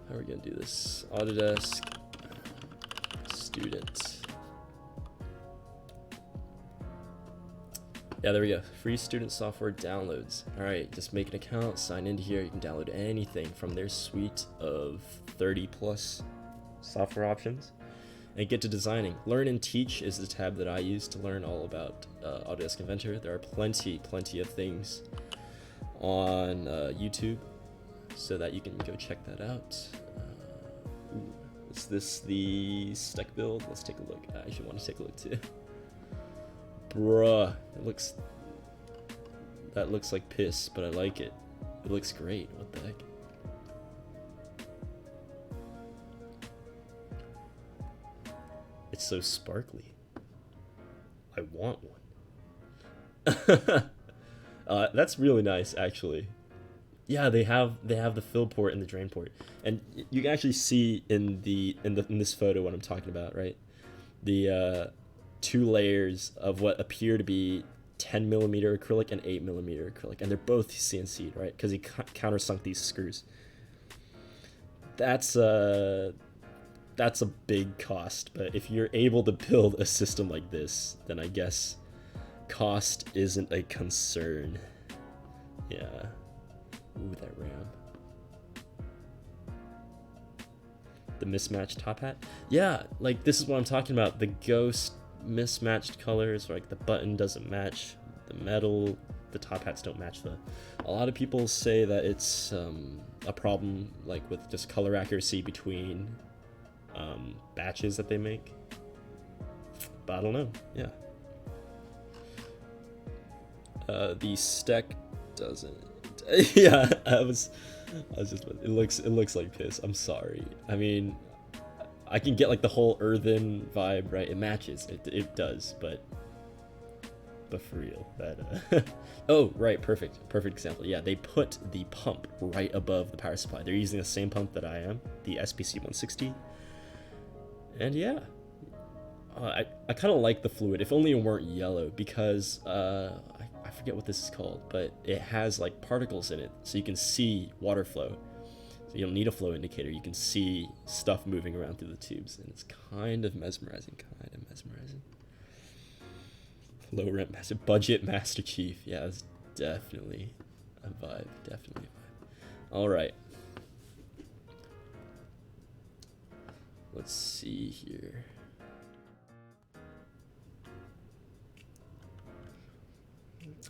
how are we gonna do this? Autodesk student. Yeah, there we go. Free student software downloads. All right, just make an account, sign into here. You can download anything from their suite of 30 plus software options and get to designing. Learn and Teach is the tab that I use to learn all about Autodesk Inventor. There are plenty of things on YouTube so that you can go check that out. Is this the Steck build? Let's take a look. I actually want to take a look too. Bruh, that looks like piss, but I like it. It looks great. What the heck? It's so sparkly. I want one. That's really nice, actually. Yeah, they have the fill port and the drain port, and you can actually see in this photo what I'm talking about, right? The 2 layers of what appear to be 10mm acrylic and 8mm acrylic, and they're both CNC'd, right? Because he countersunk these screws. That's a big cost, but if you're able to build a system like this, then I guess cost isn't a concern. Yeah. Ooh, that RAM. The mismatched top hat. Yeah, like this is what I'm talking about. The ghost mismatched colors, like the button doesn't match the metal, the top hats don't match a lot of people say that it's a problem like with just color accuracy between batches that they make, but I don't know. Yeah. The Steck doesn't. Yeah, I was just. It looks like piss. I'm sorry. I mean, I can get like the whole earthen vibe, right? It matches. It does, but for real, that. Oh, right. Perfect example. Yeah, they put the pump right above the power supply. They're using the same pump that I am, the SPC 160. And yeah, I kind of like the fluid. If only it weren't yellow, because I forget what this is called, but it has like particles in it, so you can see water flow. So you don't need a flow indicator. You can see stuff moving around through the tubes, and it's kind of mesmerizing. Low rent master, budget Master Chief. Yeah, it's definitely a vibe. All right. Let's see here.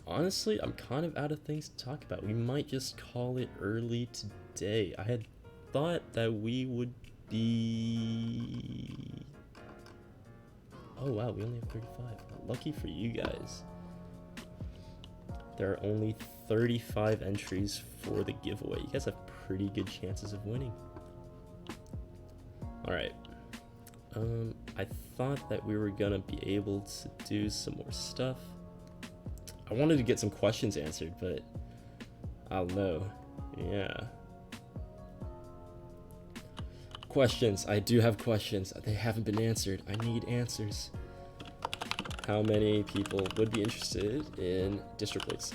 Honestly, I'm kind of out of things to talk about. We might just call it early today. I had thought that we would be... Oh wow, we only have 35. Lucky for you guys. There are only 35 entries for the giveaway. You guys have pretty good chances of winning. Alright. I thought that we were gonna be able to do some more stuff. I wanted to get some questions answered, but I don't know. Yeah. Questions. I do have questions. They haven't been answered. I need answers. How many people would be interested in distro plates?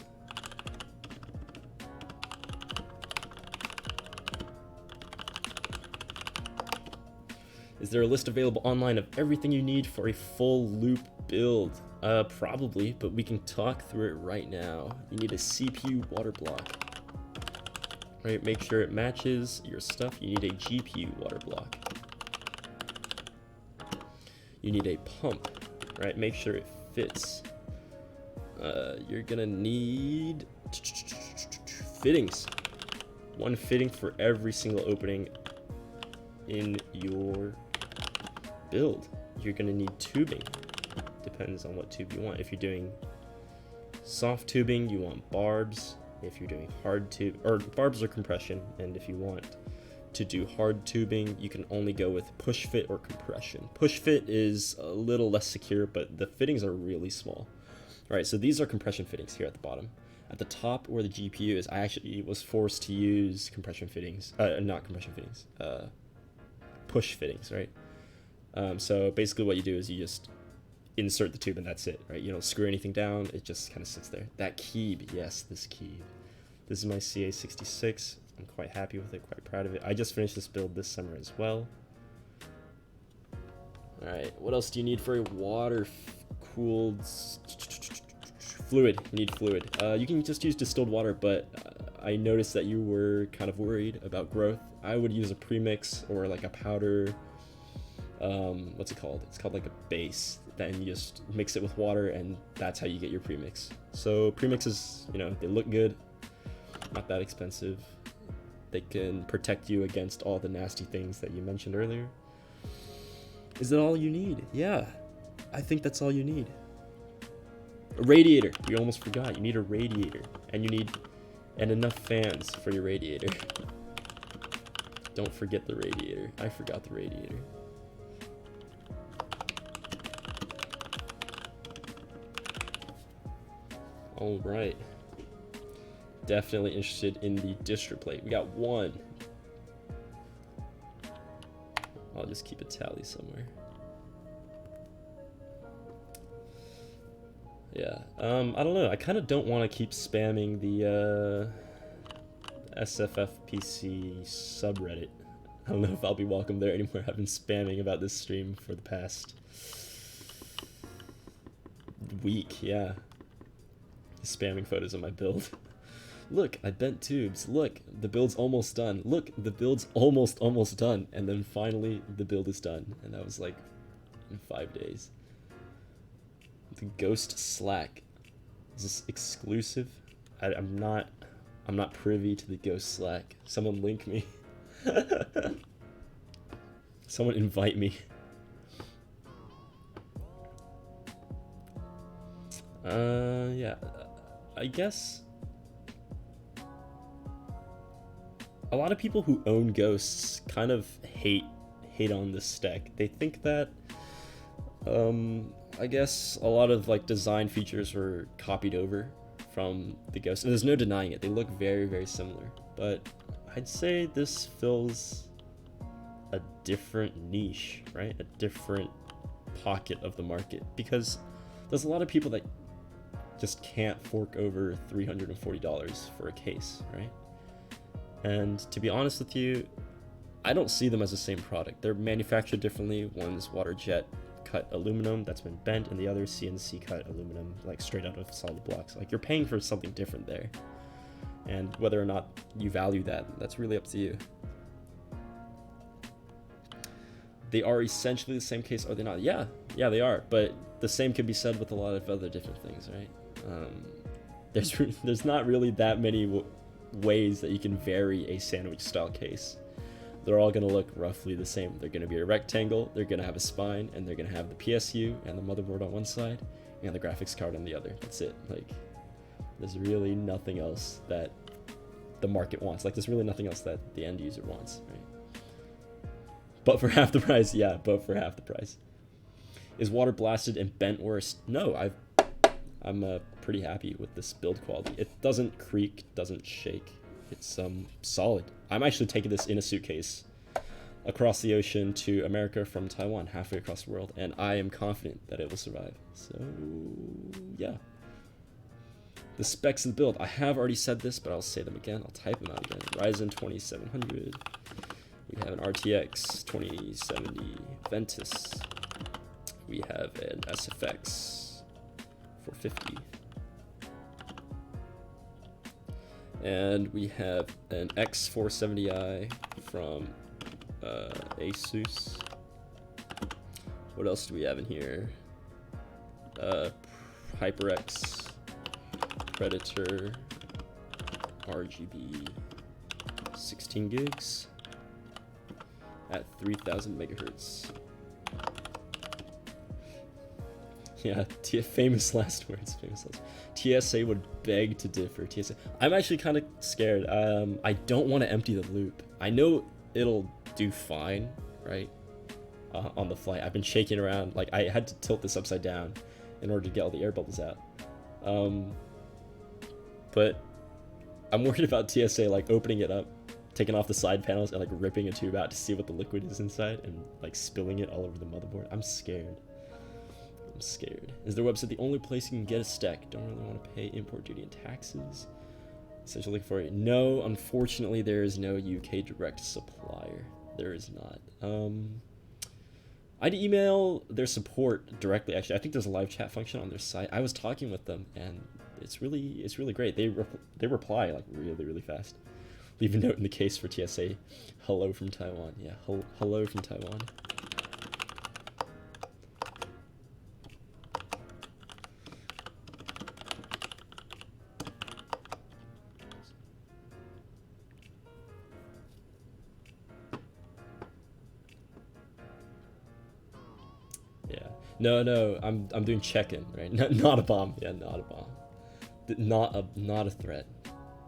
Is there a list available online of everything you need for a full loop build? Probably, but we can talk through it right now. You need a CPU water block. Right, make sure it matches your stuff. You need a GPU water block. You need a pump, right? Make sure it fits. You're gonna need fittings. One fitting for every single opening in your build. You're gonna need tubing. Depends on what tube you want. If you're doing soft tubing, you want barbs. If you're doing hard tube, or barbs or compression, and if you want to do hard tubing, you can only go with push fit or compression. Push fit is a little less secure, but the fittings are really small. All right, so these are compression fittings here at the bottom. At the top where the GPU is, I actually was forced to use compression fittings, not compression fittings, push fittings, right? So basically what you do is you just insert the tube and that's it, right? You don't screw anything down, it just kind of sits there. That keyb, yes, this keyb. This is my CA66. I'm quite happy with it, quite proud of it. I just finished this build this summer as well. All right, what else do you need for a water-cooled fluid? You need fluid. You can just use distilled water, but I noticed that you were kind of worried about growth. I would use a premix or like a powder. What's it called? It's called like a base. Then you just mix it with water, and that's how you get your premix. So premixes, you know, they look good, not that expensive. They can protect you against all the nasty things that you mentioned earlier. Is that all you need? Yeah, I think that's all you need. A radiator. We almost forgot. You need a radiator, and you need enough fans for your radiator. Don't forget the radiator. I forgot the radiator. All right. Definitely interested in the distro plate. We got one. I'll just keep a tally somewhere. Yeah, I don't know. I kind of don't want to keep spamming the SFFPC subreddit. I don't know if I'll be welcome there anymore. I've been spamming about this stream for the past week, yeah. Spamming photos of my build. Look, I bent tubes. Look, the build's almost done. Look, the build's almost done. And then finally, the build is done. And that was like in 5 days. The Ghost Slack. Is this exclusive? I'm not privy to the Ghost Slack. Someone link me. Someone invite me. Yeah. I guess a lot of people who own ghosts kind of hate on this Steck. They think that I guess a lot of like design features were copied over from the ghost, and there's no denying it. They look very, very similar, but I'd say this fills a different niche, right? A different pocket of the market, because there's a lot of people that just can't fork over $340 for a case, right? And to be honest with you, I don't see them as the same product. They're manufactured differently. One's water jet cut aluminum that's been bent, and the other CNC cut aluminum, like straight out of solid blocks. Like, you're paying for something different there. And whether or not you value that, that's really up to you. They are essentially the same case, are they not? Yeah, they are. But the same can be said with a lot of other different things, right? There's not really that many ways that you can vary a sandwich style case. They're all going to look roughly the same. They're going to be a rectangle, they're going to have a spine, and they're going to have the PSU and the motherboard on one side and the graphics card on the other. That's it. Like, there's really nothing else that the market wants. Like, there's really nothing else that the end user wants, right? But for half the price, yeah, but for half the price. Is water blasted and bent worse? No, I'm pretty happy with this build quality. It doesn't creak, doesn't shake. It's solid. I'm actually taking this in a suitcase across the ocean to America from Taiwan, halfway across the world, and I am confident that it will survive. So, yeah. The specs of the build. I have already said this, but I'll say them again. I'll type them out again. Ryzen 2700. We have an RTX 2070 Ventus. We have an SFX 450. And we have an X470i from Asus. What else do we have in here? HyperX Predator RGB 16 gigs at 3000 megahertz. Yeah, famous last words. TSA would beg to differ. TSA. I'm actually kind of scared. I don't want to empty the loop. I know it'll do fine, right? On the flight. I've been shaking around. Like, I had to tilt this upside down in order to get all the air bubbles out. But I'm worried about TSA, like, opening it up, taking off the side panels, and like ripping a tube out to see what the liquid is inside, and like spilling it all over the motherboard. I'm scared. Scared. Is their website the only place you can get a Steck? Don't really want to pay import duty and taxes. Essentially for it. No, unfortunately there is no UK direct supplier. There is not. I'd email their support directly. Actually, I think there's a live chat function on their site. I was talking with them, and it's really great. They reply like really fast. Leave a note in the case for TSA. Hello from Taiwan. Yeah, hello from Taiwan. No, I'm doing check-in, right? Not a bomb. Yeah, not a bomb. Not a threat.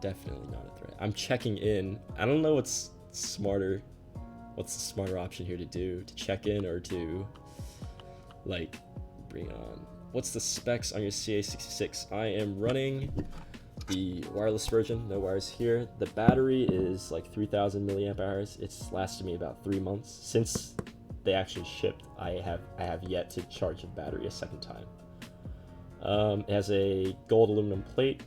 Definitely not a threat. I'm checking in. I don't know what's smarter. What's the smarter option here to do? To check in or to like bring it on? What's the specs on your CA66? I am running the wireless version, no wires here. The battery is like 3,000 milliamp hours. It's lasted me about 3 months. Since they actually shipped, I have yet to charge the battery a second time. It has a gold aluminum plate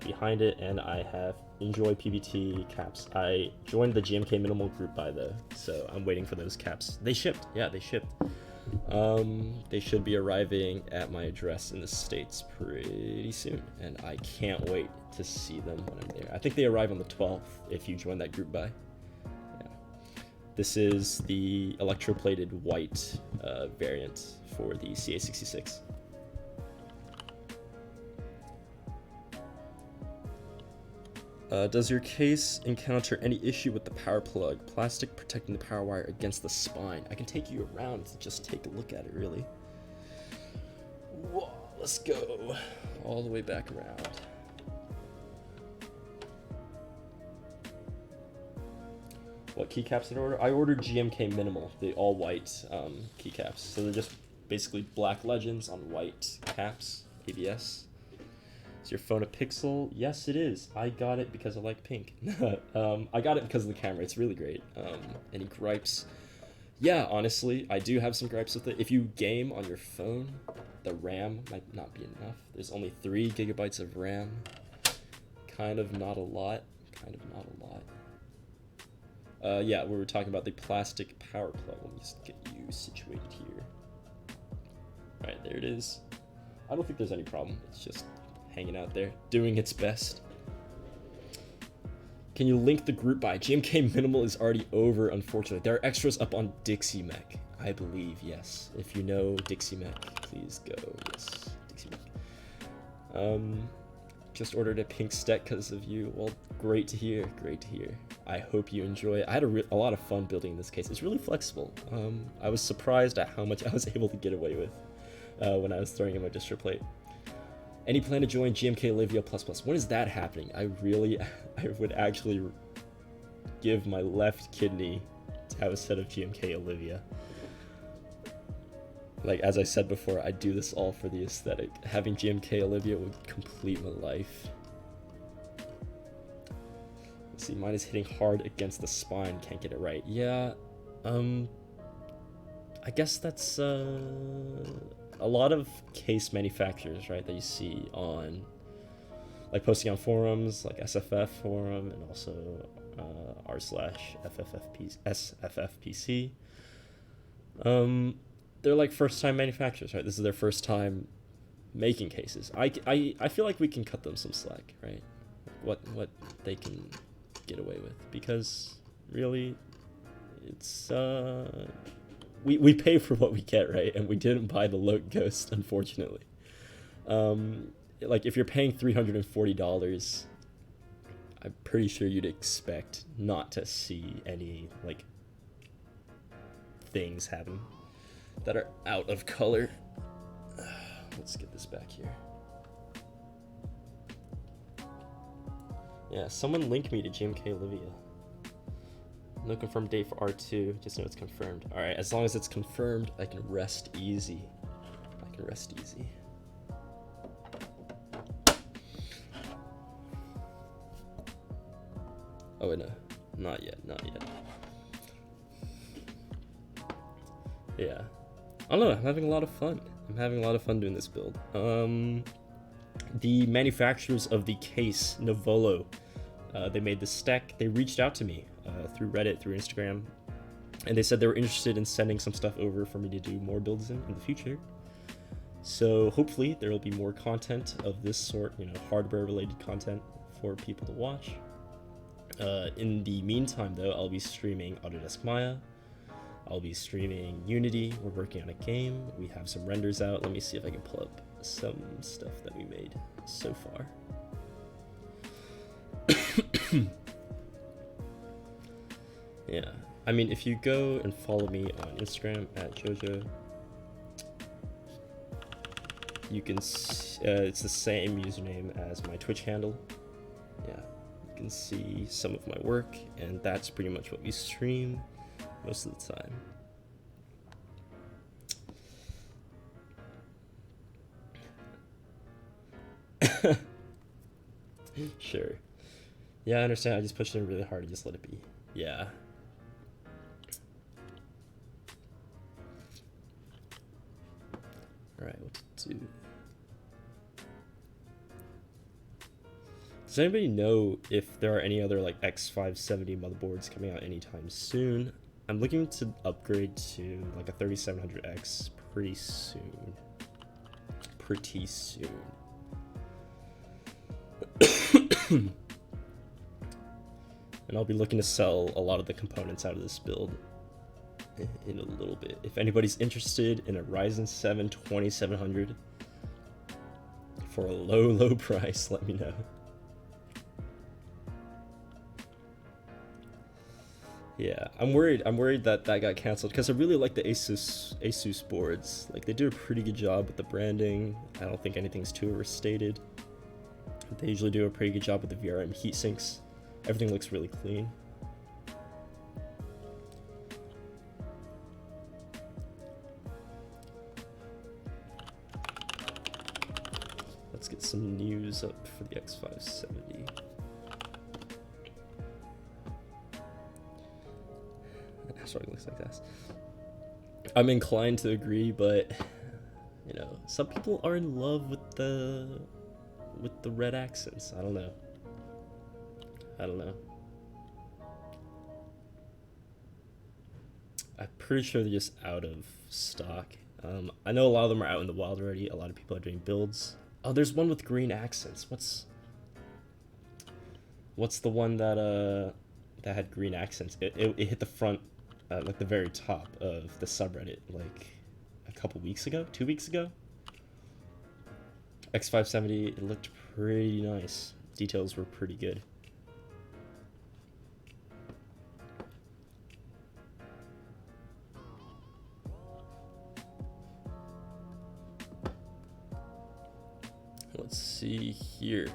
behind it, and I have Enjoy PBT caps. I joined the GMK minimal group by though, so I'm waiting for those caps. They shipped, yeah, they shipped. They should be arriving at my address in the States pretty soon, and I can't wait to see them when I'm there. I think they arrive on the 12th if you join that group by. Yeah. This is the electroplated white variant for the CA66. Does your case encounter any issue with the power plug? Plastic protecting the power wire against the spine. I can take you around to just take a look at it, really. Whoa, let's go all the way back around. What keycaps did I order? I ordered GMK Minimal, the all-white keycaps. So they're just basically black legends on white caps, ABS. Is your phone a Pixel? Yes, it is. I got it because I like pink. I got it because of the camera. It's really great. Any gripes? Yeah, honestly, I do have some gripes with it. If you game on your phone, the RAM might not be enough. There's only 3 gigabytes of RAM. Kind of not a lot. Yeah, we were talking about the plastic power plug. Let me just get you situated here. Right, there it is. I don't think there's any problem. It's just hanging out there, doing its best. Can you link the group by? GMK Minimal is already over, unfortunately. There are extras up on Dixie Mech, I believe, yes. If you know Dixie Mech, please go. Yes, Dixie Mech. Just ordered a pink Steck because of you. Well, great to hear, great to hear. I hope you enjoy it. I had a lot of fun building this case. It's really flexible. I was surprised at how much I was able to get away with when I was throwing in my distro plate. Any plan to join GMK Olivia++? When is that happening? I would actually give my left kidney to have a set of GMK Olivia. Like, as I said before, I do this all for the aesthetic. Having GMK Olivia would complete my life. Let's see, mine is hitting hard against the spine, can't get it right. Yeah, I guess that's, a lot of case manufacturers, right, that you see on, like, posting on forums, like SFF forum, and also r/SFFPC. They're like first-time manufacturers, right? This is their first time making cases. I feel like we can cut them some slack, right? What they can get away with, because really, it's we pay for what we get, right? And we didn't buy the Loke Ghost, unfortunately. Like, if you're paying $340, I'm pretty sure you'd expect not to see any, like, things happen that are out of color. Let's get this back here. Yeah, someone link me to GMK Olivia. No confirmed date for R2, just know it's confirmed. Alright, as long as it's confirmed, I can rest easy. Oh wait, no. Not yet. Yeah. I don't know, I'm having a lot of fun. Doing this build. The manufacturers of the case, Nouvolo, they made the Steck. They reached out to me through Reddit, through Instagram, and they said they were interested in sending some stuff over for me to do more builds in the future. So hopefully there will be more content of this sort, hardware-related content for people to watch. In the meantime, though, I'll be streaming Autodesk Maya. I'll be streaming Unity. We're working on a game. We have some renders out. Let me see if I can pull up some stuff that we made so far. Yeah, I mean, if you go and follow me on Instagram at jyojoh, You can see, it's the same username as my Twitch handle. Yeah, you can see some of my work, and that's pretty much what we stream most of the time. Sure. Yeah, I understand. I just pushed it really hard and just let it be. Yeah. Alright, what to do? Does anybody know if there are any other like X570 motherboards coming out anytime soon? I'm looking to upgrade to like a 3700X pretty soon. Pretty soon. And I'll be looking to sell a lot of the components out of this build in a little bit. If anybody's interested in a Ryzen 7 2700 for a low price, let me know. Yeah, I'm worried that got canceled because I really like the Asus boards. Like, they do a pretty good job with the branding. I don't think anything's too overstated. They usually do a pretty good job with the VRM heat sinks. Everything looks really clean. Let's get some news up for the X570. Sorry, looks like this. I'm inclined to agree, but you know, some people are in love with the red accents. I don't know. I'm pretty sure they're just out of stock. I know a lot of them are out in the wild already. A lot of people are doing builds. Oh, there's one with green accents. What's the one that had green accents? It hit the front, like the very top of the subreddit, like a couple weeks ago, 2 weeks ago. X570, it looked pretty nice. Details were pretty good. Let's see here.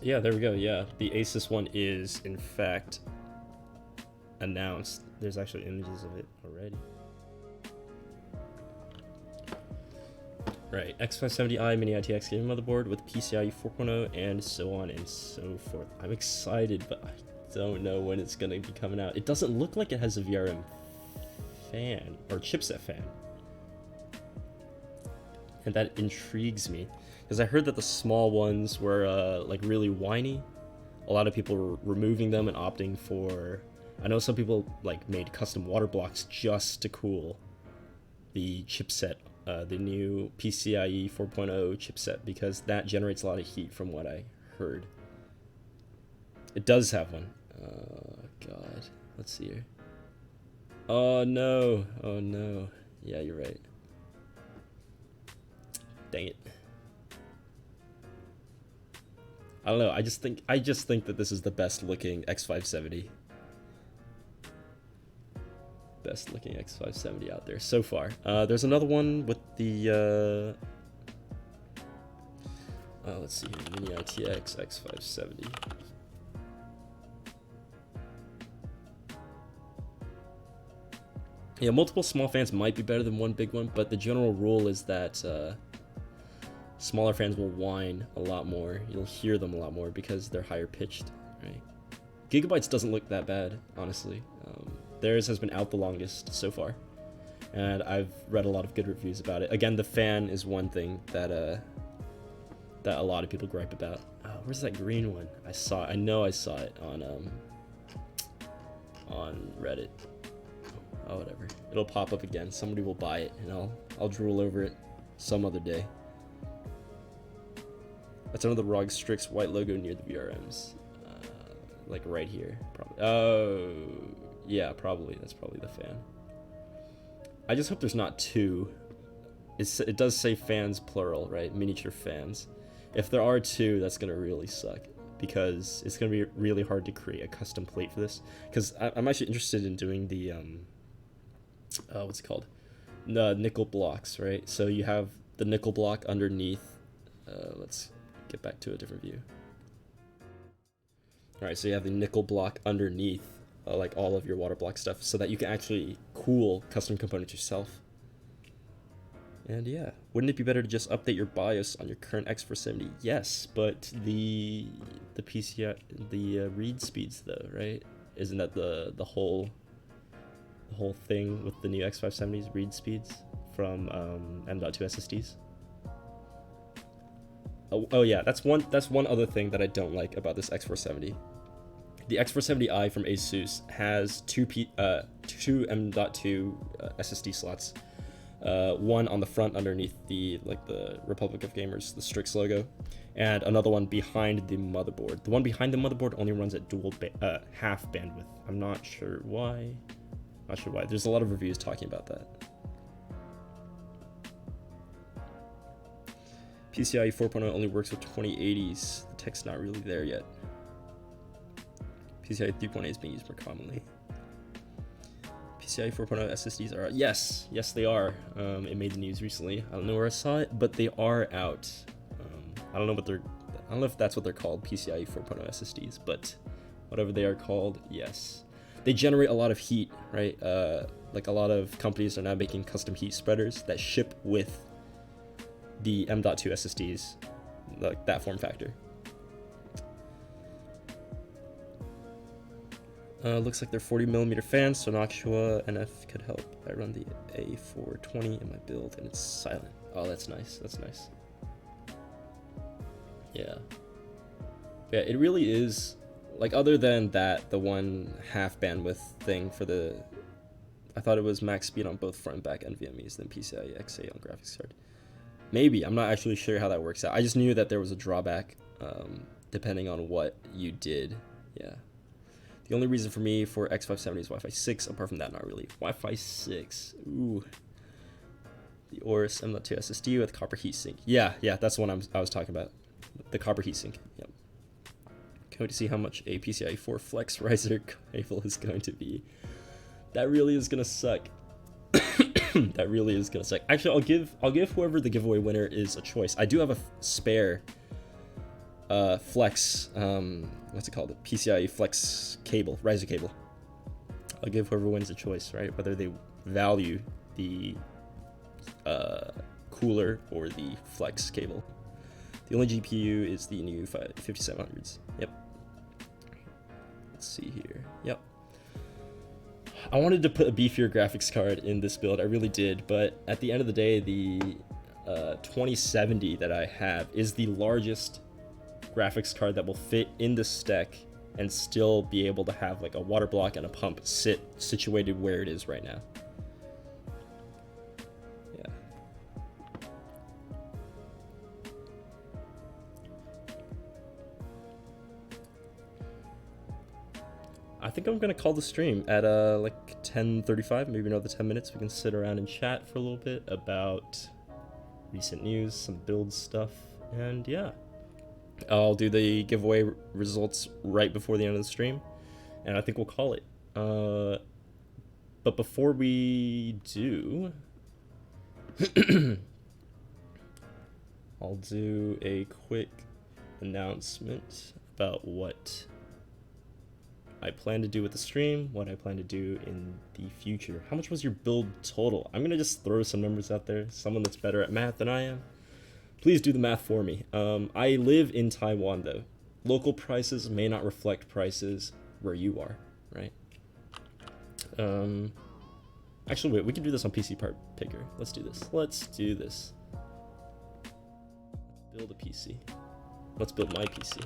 Yeah, there we go. Yeah, the Asus one is, in fact, announced. There's actually images of it already. Right, X570i mini ITX gaming motherboard with PCIe 4.0 and so on and so forth. I'm excited, but I don't know when it's going to be coming out. It doesn't look like it has a VRM fan, or chipset fan. And that intrigues me, because I heard that the small ones were like really whiny. A lot of people were removing them and opting for, I know some people like made custom water blocks just to cool the chipset, the new PCIe 4.0 chipset, because that generates a lot of heat from what I heard. It does have one. God, let's see here. Oh no, yeah, you're right. Dang it. I don't know, I just think that this is the best looking X570. Best looking X570 out there so far. There's another one with the let's see here, mini ITX X570. Yeah, multiple small fans might be better than one big one, but the general rule is that smaller fans will whine a lot more. You'll hear them a lot more because they're higher pitched, right? Gigabytes doesn't look that bad, honestly. Theirs has been out the longest so far, and I've read a lot of good reviews about it. Again, the fan is one thing that that a lot of people gripe about. Oh, where's that green one? I know I saw it on Reddit. Oh, whatever. It'll pop up again. Somebody will buy it, and I'll drool over it some other day. That's another ROG Strix white logo near the VRMs. Like right here, probably. Oh, yeah, probably. That's probably the fan. I just hope there's not two. It does say fans plural, right? Miniature fans. If there are two, that's gonna really suck, because it's gonna be really hard to create a custom plate for this. Because I'm actually interested in doing the what's it called? The nickel blocks, right? So you have the nickel block underneath. Let's get back to a different view. All right, so you have the nickel block underneath, like all of your water block stuff, so that you can actually cool custom components yourself. And yeah, wouldn't it be better to just update your BIOS on your current X470? Yes, but the PCI, the read speeds though, right? Isn't that the whole thing with the new X570s, read speeds from M.2 SSDs? Oh yeah, that's one other thing that I don't like about this X470. The X470i from ASUS has two M.2 SSD slots. One on the front underneath the Republic of Gamers, the Strix logo, and another one behind the motherboard. The one behind the motherboard only runs at half bandwidth. I'm not sure why. There's a lot of reviews talking about that. PCIe 4.0 only works with 2080s. The tech's not really there yet. PCIe 3.8 is being used more commonly. PCIe 4.0 SSDs are out. Yes, they are. It made the news recently. I don't know where I saw it, but they are out. I don't know if that's what they're called, PCIe 4.0 SSDs, but whatever they are called, yes. They generate a lot of heat, right? Like a lot of companies are now making custom heat spreaders that ship with the M.2 SSDs, like that form factor. Looks like they're 40mm fans, so Noctua NF could help. I run the A420 in my build and it's silent. Oh, that's nice. Yeah, it really is, like, other than that, the one half bandwidth thing for the, I thought it was max speed on both front and back NVMEs, then PCIe XA on graphics card. Maybe, I'm not actually sure how that works out. I just knew that there was a drawback, depending on what you did. Yeah. The only reason for me for X570 is Wi-Fi 6. Apart from that, not really. Wi-Fi 6. Ooh. The Aorus M.2 SSD with copper heatsink. Yeah, that's the one I was talking about. The copper heatsink. Yep. Can't wait to see how much a PCIe 4 Flex riser cable is going to be. That really is gonna suck. That really is gonna suck. Actually, I'll give whoever the giveaway winner is a choice. I do have a spare Flex, what's it called? PCIe Flex cable, riser cable. I'll give whoever wins a choice, right? Whether they value the cooler or the Flex cable. The only GPU is the new 5700s. Yep. Let's see here. Yep. I wanted to put a beefier graphics card in this build. I really did, but at the end of the day, the 2070 that I have is the largest graphics card that will fit in the Steck and still be able to have like a water block and a pump situated where it is right now. Yeah. I think I'm gonna call the stream at like 10:35, maybe another 10 minutes. We can sit around and chat for a little bit about recent news, some build stuff, and yeah. I'll do the giveaway results right before the end of the stream, and I think we'll call it. But before we do, I'll do a quick announcement about what I plan to do with the stream, what I plan to do in the future. How much was your build total? I'm gonna just throw some numbers out there. Someone that's better at math than I am, please do the math for me. I live in Taiwan though. Local prices may not reflect prices where you are, right? Actually, wait, we can do this on PC Part Picker. Let's do this. build a PC. Let's build my PC.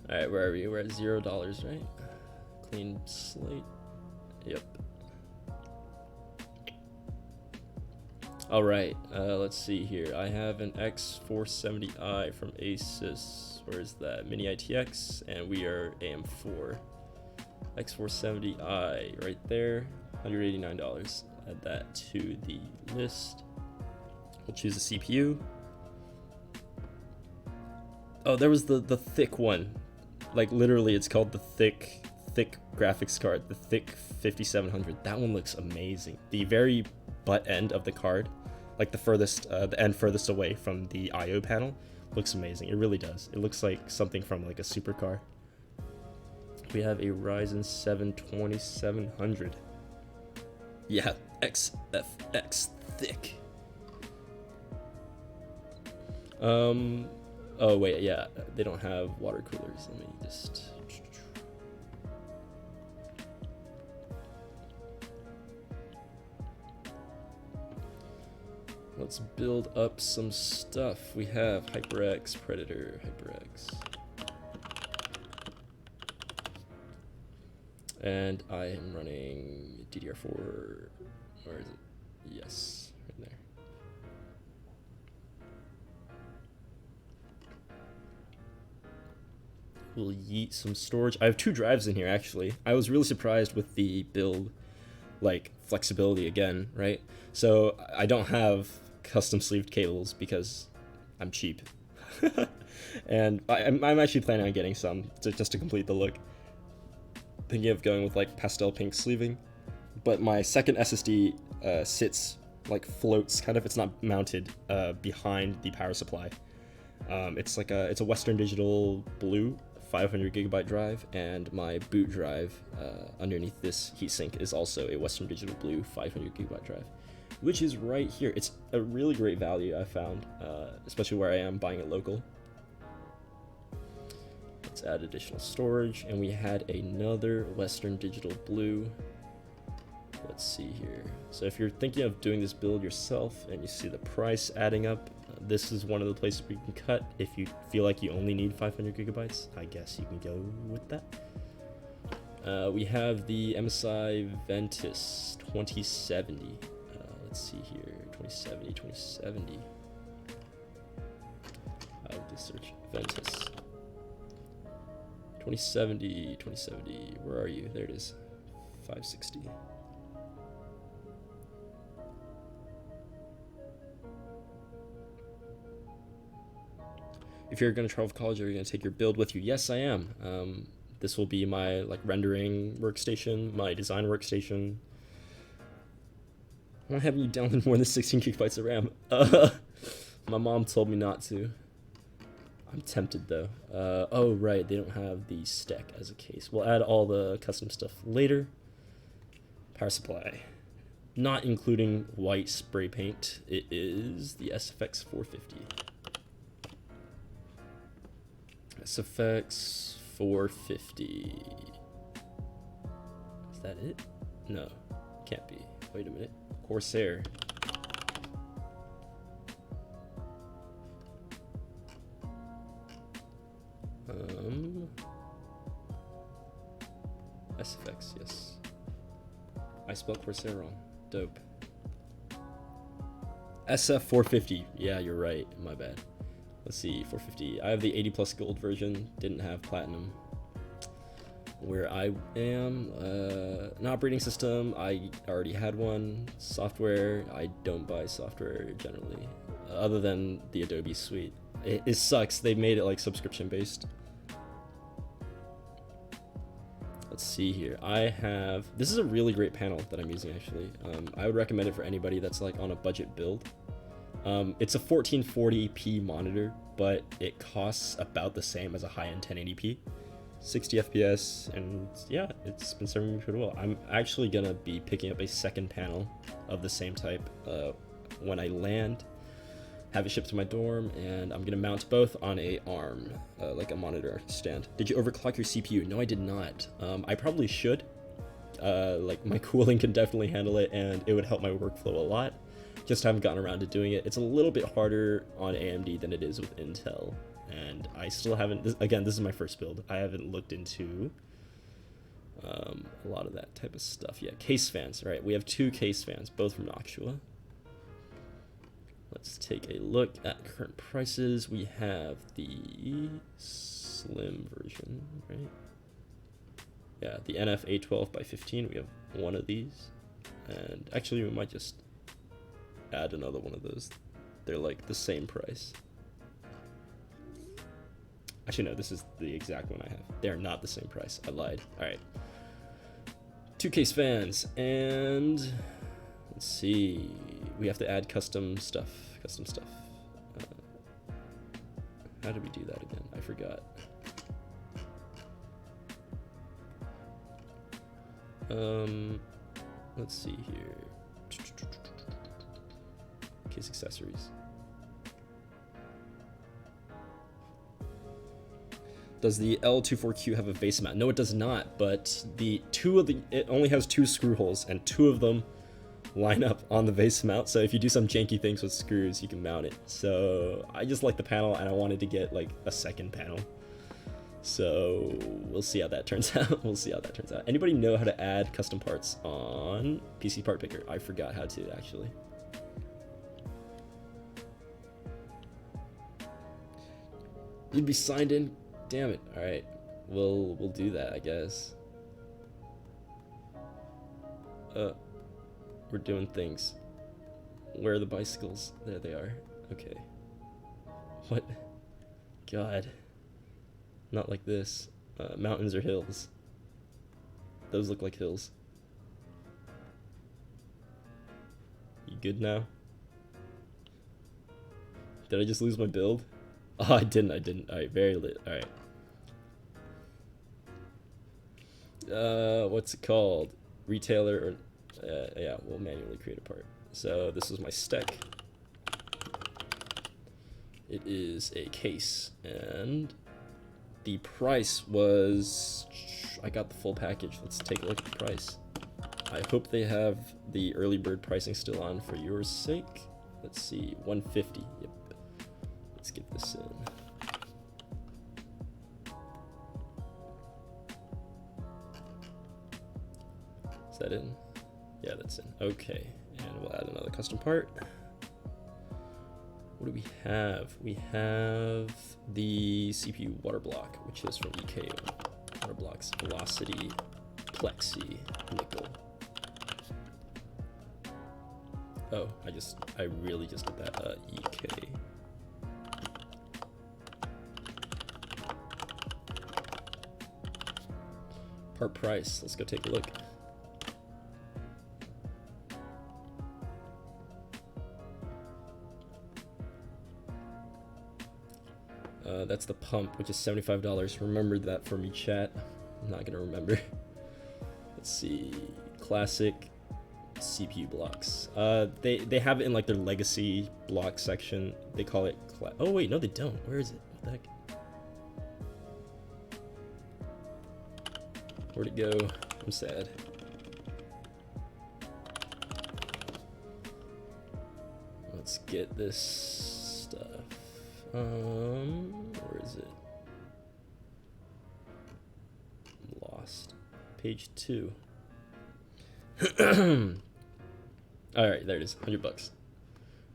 Alright, where are we? We're at $0, right? Clean slate. Yep. Alright, let's see here. I have an X470i from Asus. Where is that? Mini ITX, and we are AM4. X470i right there, $189. Add that to the list. We'll choose a CPU. Oh, there was the thick one. Like literally, it's called the thick graphics card, the thick 5700. That one looks amazing. The very butt end of the card, like the end furthest away from the I/O panel, looks amazing. It really does. It looks like something from like a supercar. We have a Ryzen 7 2700. Yeah, SFFPC thick. Oh wait, yeah, they don't have water coolers. Let me just. Let's build up some stuff. We have HyperX, Predator, HyperX. And I am running DDR4, where is it? Yes, right there. We'll yeet some storage. I have 2 drives in here, actually. I was really surprised with the build, like, flexibility again, right? So I don't have custom sleeved cables because I'm cheap. And I'm actually planning on getting some just to complete the look. Thinking of going with like pastel pink sleeving, but my second SSD sits, like floats kind of, it's not mounted behind the power supply. It's a Western Digital blue 500 gigabyte drive, and my boot drive underneath this heatsink is also a Western Digital blue 500 gigabyte drive, which is right here. It's a really great value, I found, especially where I am buying it local. Let's add additional storage, and we had another Western Digital blue. Let's see here. So if you're thinking of doing this build yourself and you see the price adding up, this is one of the places where you can cut. If you feel like you only need 500 gigabytes, I guess you can go with that. We have the MSI Ventus 2070. Let's see here, 2070. I'll just search Ventus. 2070, where are you? There it is, 560. If you're gonna travel for college, are you gonna take your build with you? Yes, I am. This will be my like rendering workstation, my design workstation. Why haven't you downloaded more than 16 gigabytes of RAM? My mom told me not to. I'm tempted though. Oh right, they don't have the Steck as a case. We'll add all the custom stuff later. Power supply, not including white spray paint. It is the SFX 450. SFX 450. Is that it? No, can't be. Wait a minute. Corsair. SFX, yes. I spelled Corsair wrong. Dope. SF450. Yeah, you're right. My bad. Let's see, 450. I have the 80 plus gold version. Didn't have platinum. Where I am, an operating system. I already had one. Software. I don't buy software generally, other than the Adobe suite. It sucks. They made it like subscription based. Let's see here. This is a really great panel that I'm using actually. I would recommend it for anybody that's like on a budget build. It's a 1440p monitor, but it costs about the same as a high-end 1080p. 60 FPS, and yeah, it's been serving me pretty well. I'm actually gonna be picking up a second panel of the same type when I land, have it shipped to my dorm, and I'm gonna mount both on a arm, like a monitor stand. Did you overclock your CPU? No, I did not. I probably should. Like my cooling can definitely handle it, and it would help my workflow a lot. Just haven't gotten around to doing it. It's a little bit harder on AMD than it is with Intel, and I still haven't. Again, this is my first build. I haven't looked into a lot of that type of stuff yet. Case fans, right? We have 2 case fans, both from Noctua. Let's take a look at current prices. We have the slim version, right? Yeah, the NF812x15. We have one of these, and actually we might just add another one of those. They're like the same price. Actually, no, this is the exact one I have. They're not the same price. I lied. All right. 2 case fans, and let's see. We have to add custom stuff. How did we do that again? I forgot. Let's see here. Case accessories. Does the L24Q have a base mount? No, it does not, but it only has 2 screw holes, and 2 of them line up on the base mount. So if you do some janky things with screws, you can mount it. So I just like the panel, and I wanted to get like a second panel. So we'll see how that turns out. Anybody know how to add custom parts on PC Part Picker? I forgot how to, actually. You'd be signed in? Damn it. All right, we'll do that, I guess. We're doing things. Where are the bicycles? There they are. Okay. What? God. Not like this. Mountains or hills? Those look like hills. You good now? Did I just lose my build? Oh, I didn't. Alright, very lit. Alright. What's it called? Retailer, or yeah, we'll manually create a part. So this is my Steck. It is a case, and the price was, I got the full package. Let's take a look at the price. I hope they have the early bird pricing still on for your sake. Let's see, 150. Yep. Let's get this in. Is that in? Yeah, that's in. Okay, and we'll add another custom part. What do we have? We have the CPU water block, which is from EKO. Water blocks, velocity, plexi, nickel. Oh, I really just did that. EK. Part price. Let's go take a look. That's the pump, which is $75. Remember that for me, chat. I'm not gonna remember. Let's see. Classic CPU blocks. They have it in like their legacy block section. They call it. Oh wait, no, they don't. Where is it? What the heck? Where'd it go? I'm sad. Let's get this stuff. Where is it? I'm lost. Page 2. Alright, there it is. $100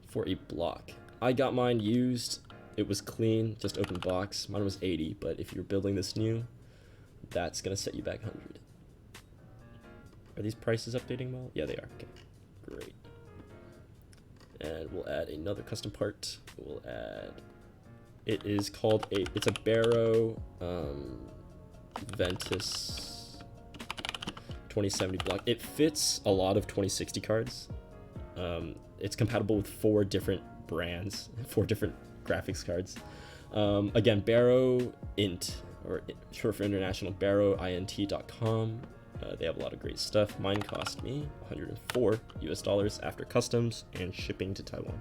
for a block. I got mine used. It was clean, just open box. Mine was 80, but if you're building this new, that's gonna set you back 100. Are these prices updating well? Yeah, they are. Okay, great. And we'll add another custom part. We'll add. It is called it's a Barrow Ventus 2070 block. It fits a lot of 2060 cards. It's compatible with 4 different brands, 4 different graphics cards. Again, Barrow Int, or short for international, barrowint.com. They have a lot of great stuff. Mine cost me $104 US after customs and shipping to Taiwan.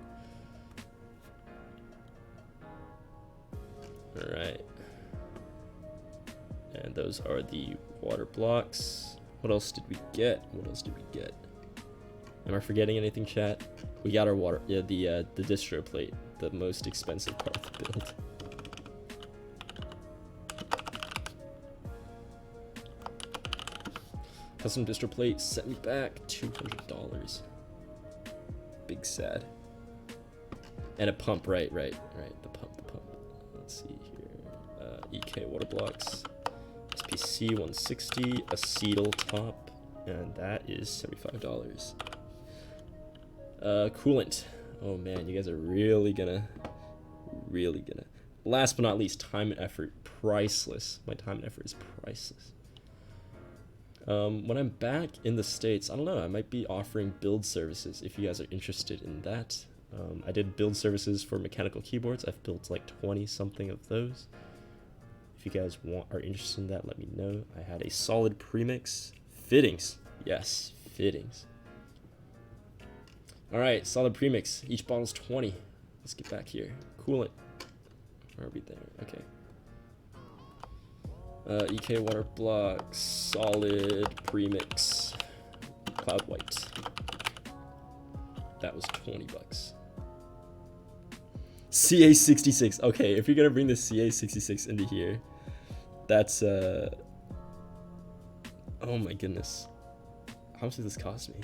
All right. And those are the water blocks. What else did we get? Am I forgetting anything, chat? We got our water, yeah, the distro plate, the most expensive part of the build. Custom distro plate sent me back $200. Big sad. And a pump, right, the pump. Let's see here. EK water blocks, SPC 160, acetal top, and that is $75. Coolant. Oh man, you guys are really gonna. Last but not least, time and effort, priceless. My time and effort is priceless. When I'm back in the States, I don't know, I might be offering build services if you guys are interested in that. I did build services for mechanical keyboards. I've built like 20 something of those. If you guys are interested in that, let me know. I had a solid premix. Fittings. Yes, fittings. Alright, solid premix. Each bottle's 20. Let's get back here. Coolant. Where are we there? Okay. EK water block. Solid premix. Cloud white. That was $20. CA66. Okay, if you're gonna bring the CA66 into here, that's oh my goodness. How much did this cost me?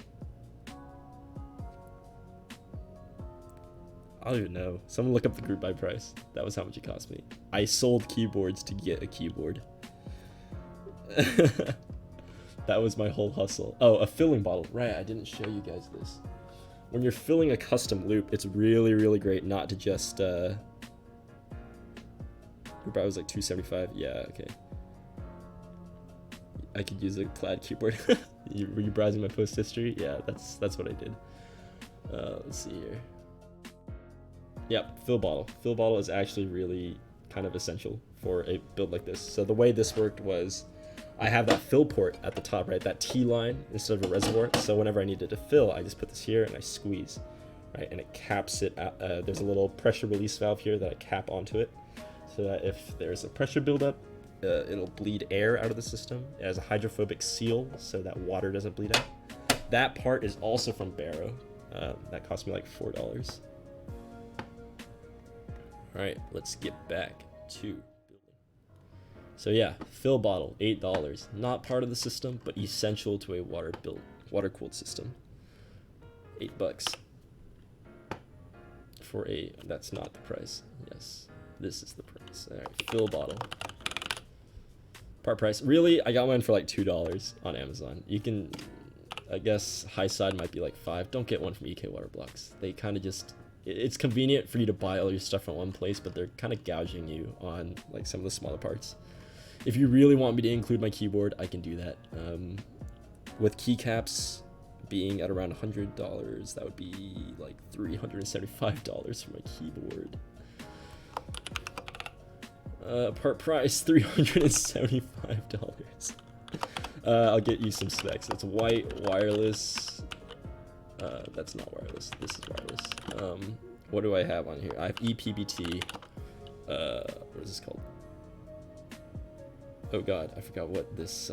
I don't even know. Someone look up the group buy price. That was how much it cost me. I sold keyboards to get a keyboard. That was my whole hustle. Oh, a filling bottle. Right, I didn't show you guys this. When you're filling a custom loop, it's really great not to just group buy was like $275. Yeah, okay. I could use a plaid keyboard. Were you browsing my post history? Yeah, that's what I did. Let's see here. Yep, fill bottle. Fill bottle is actually really kind of essential for a build like this. So the way this worked was I have that fill port at the top, right? That T line instead of a reservoir. So whenever I needed to fill, I just put this here and I squeeze, right? And it caps it out. There's a little pressure release valve here that I cap onto it so that if there's a pressure buildup, it'll bleed air out of the system. It has a hydrophobic seal so that water doesn't bleed out. That part is also from Barrow. That cost me like $4. All right, let's get back to building. So yeah, fill bottle, $8. Not part of the system, but essential to a water-cooled system. $8 for a. That's not the price. Yes, this is the price. All right, fill bottle. Part price. Really, I got mine for like $2 on Amazon. You can, I guess, high side might be like $5. Don't get one from EK Water Blocks. They kind of just. It's convenient for you to buy all your stuff from one place, but they're kind of gouging you on like some of the smaller parts. If you really want me to include my keyboard, I can do that. With keycaps being at around $100, that would be like $375 for my keyboard. Part price, $375. I'll get you some specs. It's white, wireless. That's not wireless. This is wireless. What do I have on here? I have ePBT. What is this called? Oh god, I forgot what this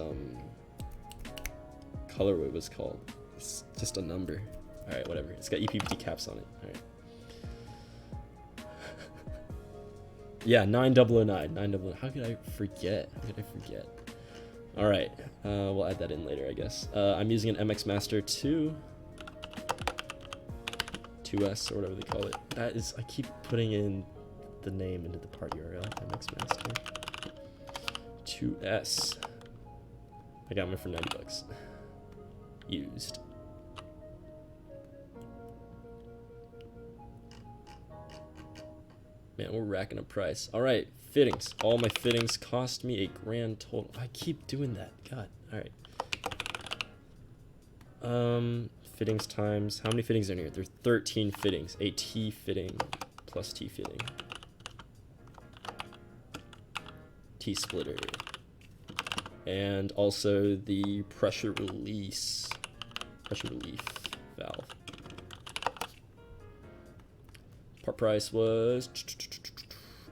colorway was called. It's just a number. Alright, whatever. It's got ePBT caps on it. Alright. Yeah, 9009. 9009. How could I forget? Alright. We'll add that in later, I guess. I'm using an MX Master 2S or whatever they call it. That is, I keep putting in the name into the part URL. MX Master 2S. I got mine for $90. Used. Man, we're racking up price. All right, fittings. All my fittings cost me a grand total. I keep doing that. God. All right. Fittings times. How many fittings are in here? There's 13 fittings. A T fitting plus T fitting. T splitter. And also the pressure relief valve. Part price was,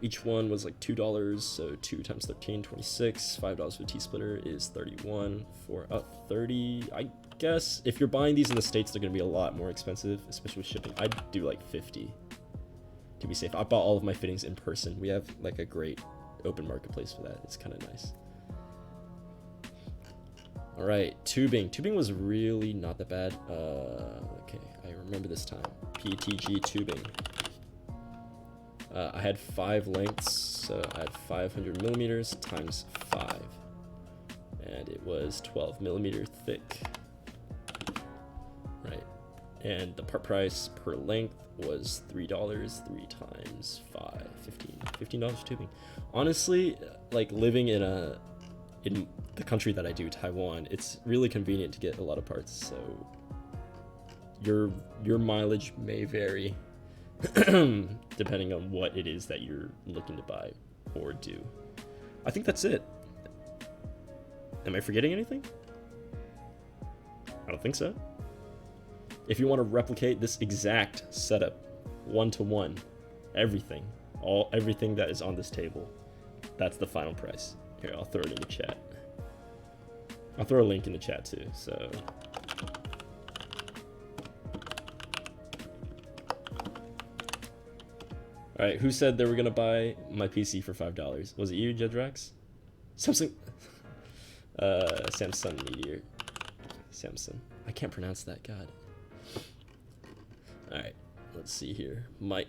each one was like $2, so 2 times 13, 26. $5 for the T-splitter is 31 for 30. guess if you're buying these in the States, they're gonna be a lot more expensive, especially with shipping. I'd do like 50 to be safe. I bought all of my fittings in person. We have like a great open marketplace for that. It's kind of nice. All right, tubing. Tubing was really not that bad. Okay, I remember this time. PTG tubing. I had 5 lengths, so I had 500 millimeters times 5, and it was 12 millimeter thick. Right, and the part price per length was $3. 3 times 5, $15 tubing. Honestly, like living in the country that I do, Taiwan, it's really convenient to get a lot of parts. So your mileage may vary depending on what it is that you're looking to buy or do. I think that's it. Am I forgetting anything? I don't think so. If you want to replicate this exact setup, 1-to-1, everything that is on this table, that's the final price. Here, I'll throw it in the chat. I'll throw a link in the chat too, so. All right, who said they were gonna buy my PC for $5? Was it you, Jedrax? Samsung Meteor. Samsung. I can't pronounce that, God. All right, let's see here. Mic,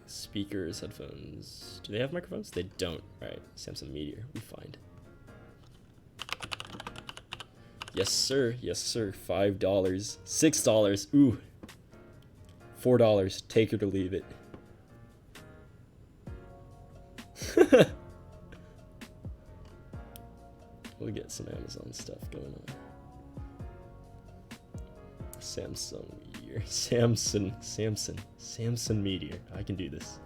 speakers, headphones. Do they have microphones? They don't. All right, Samsung Meteor, we find. Yes, sir. Yes, sir. $5. $6. Ooh. $4. Take it or leave it. We'll get some Amazon stuff going on. Samsung Meteor. Samsung Meteor. I can do this.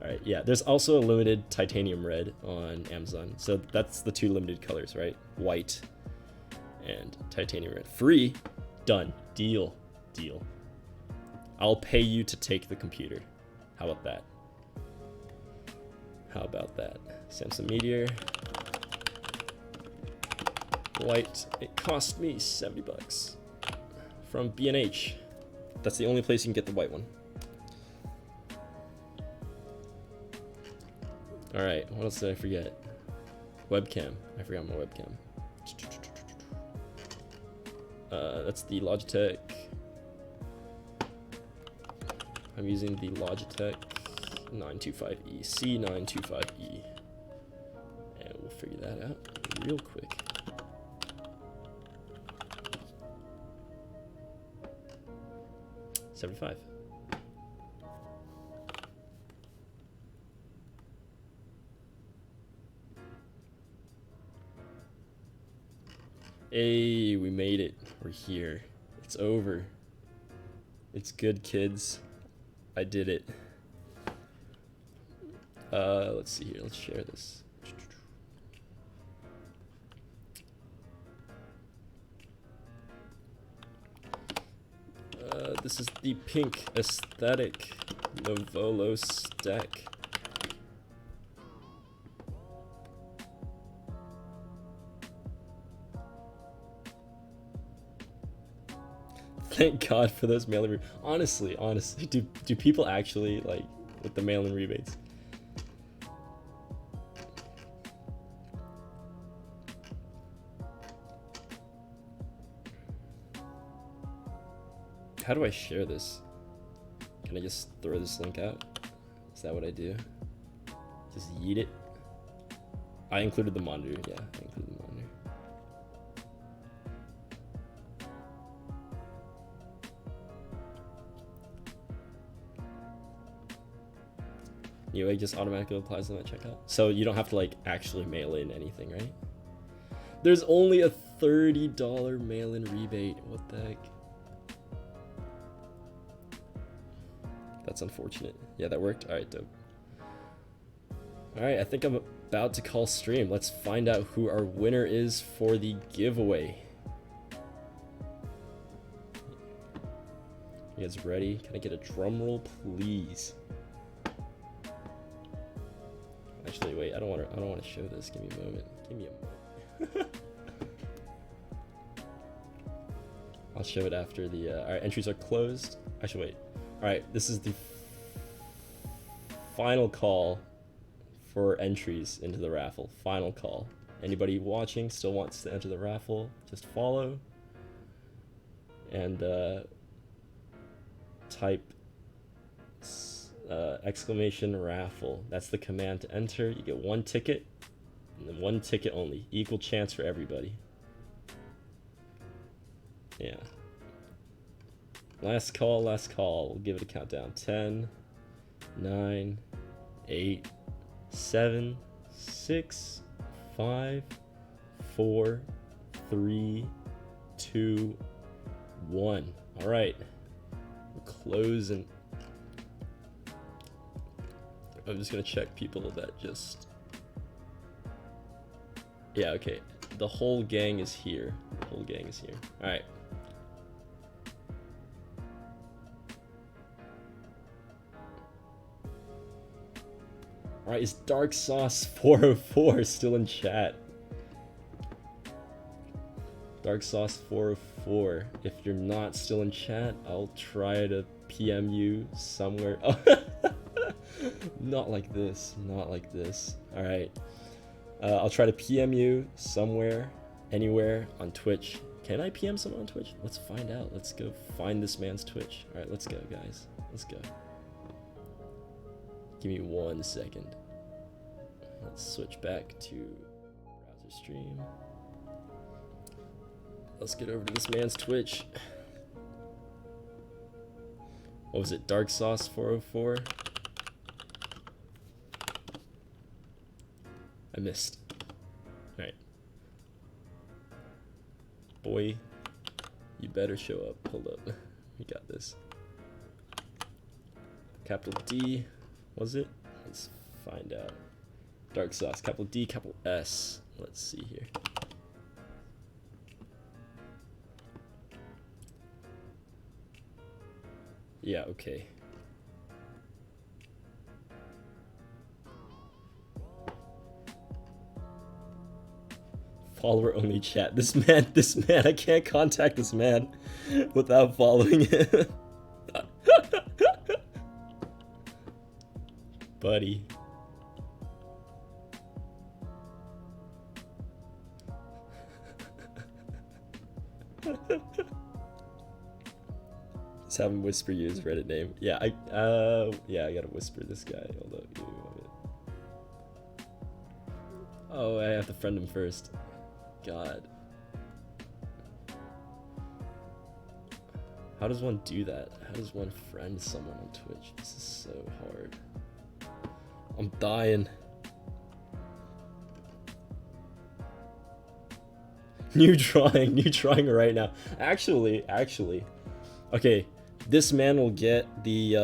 All right, yeah. There's also a limited titanium red on Amazon. So that's the 2 limited colors, right? White and titanium red. Free. Done. Deal. I'll pay you to take the computer. How about that? Samsung Meteor. White. It cost me $70 from B&H. That's the only place you can get the white one. All right, what else did I forget? Webcam. I forgot my webcam. That's the Logitech. I'm using the Logitech 925E, C925E. And we'll figure that out real quick. $75. Hey, we made it. We're here. It's over. It's good, kids. I did it. Let's see here. Let's share this. This is the pink aesthetic Nouvolo Steck. Thank God for those mail-in honestly, do people actually like with the mail-in rebates? How do I share this? Can I just throw this link out? Is that what I do? Just yeet it? I included the monitor, yeah, I included the monitor. UA just automatically applies them at checkout. So you don't have to like actually mail in anything, right? There's only a $30 mail-in rebate. What the heck? That's unfortunate. Yeah, that worked. All right, dope. All right, I think I'm about to call stream. Let's find out who our winner is for the giveaway. You guys ready? Can I get a drum roll, please? Actually, wait. I don't want to show this. Give me a moment. Give me a moment. I'll show it after the. All right, entries are closed. Actually, wait. All right, this is the final call for entries into the raffle. Final call. Anybody watching still wants to enter the raffle, just follow and type exclamation raffle. That's the command to enter. You get 1 ticket, and then 1 ticket only. Equal chance for everybody. Yeah. Last call, last call. We'll give it a countdown. 10, 9, 8, 7, 6, 5, 4, 3, 2, 1. All right. We're closing. I'm just gonna check people that just. Yeah, okay. The whole gang is here. The whole gang is here. All right. All right, is Dark Sauce 404 still in chat? Dark Sauce 404. If you're not still in chat, I'll try to PM you somewhere. Oh, not like this. Not like this. All right. I'll try to PM you somewhere, anywhere on Twitch. Can I PM someone on Twitch? Let's find out. Let's go find this man's Twitch. All right, let's go, guys. Let's go. Give me 1 second. Let's switch back to browser stream. Let's get over to this man's Twitch. What was it? Dark Sauce 404? I missed. Alright. Boy, you better show up. Hold up. We got this. Capital D, was it? Let's find out. Dark Sauce, capital D, capital S. Let's see here. Yeah, okay. Follower only chat. This man, I can't contact this man without following him. Buddy. Just have him whisper you his Reddit name. Yeah, I gotta whisper this guy. Hold up, give me a moment. Oh, I have to friend him first. God. How does one do that? How does one friend someone on Twitch? This is so hard. I'm dying. New drawing right now. Actually. Okay, this man will get the,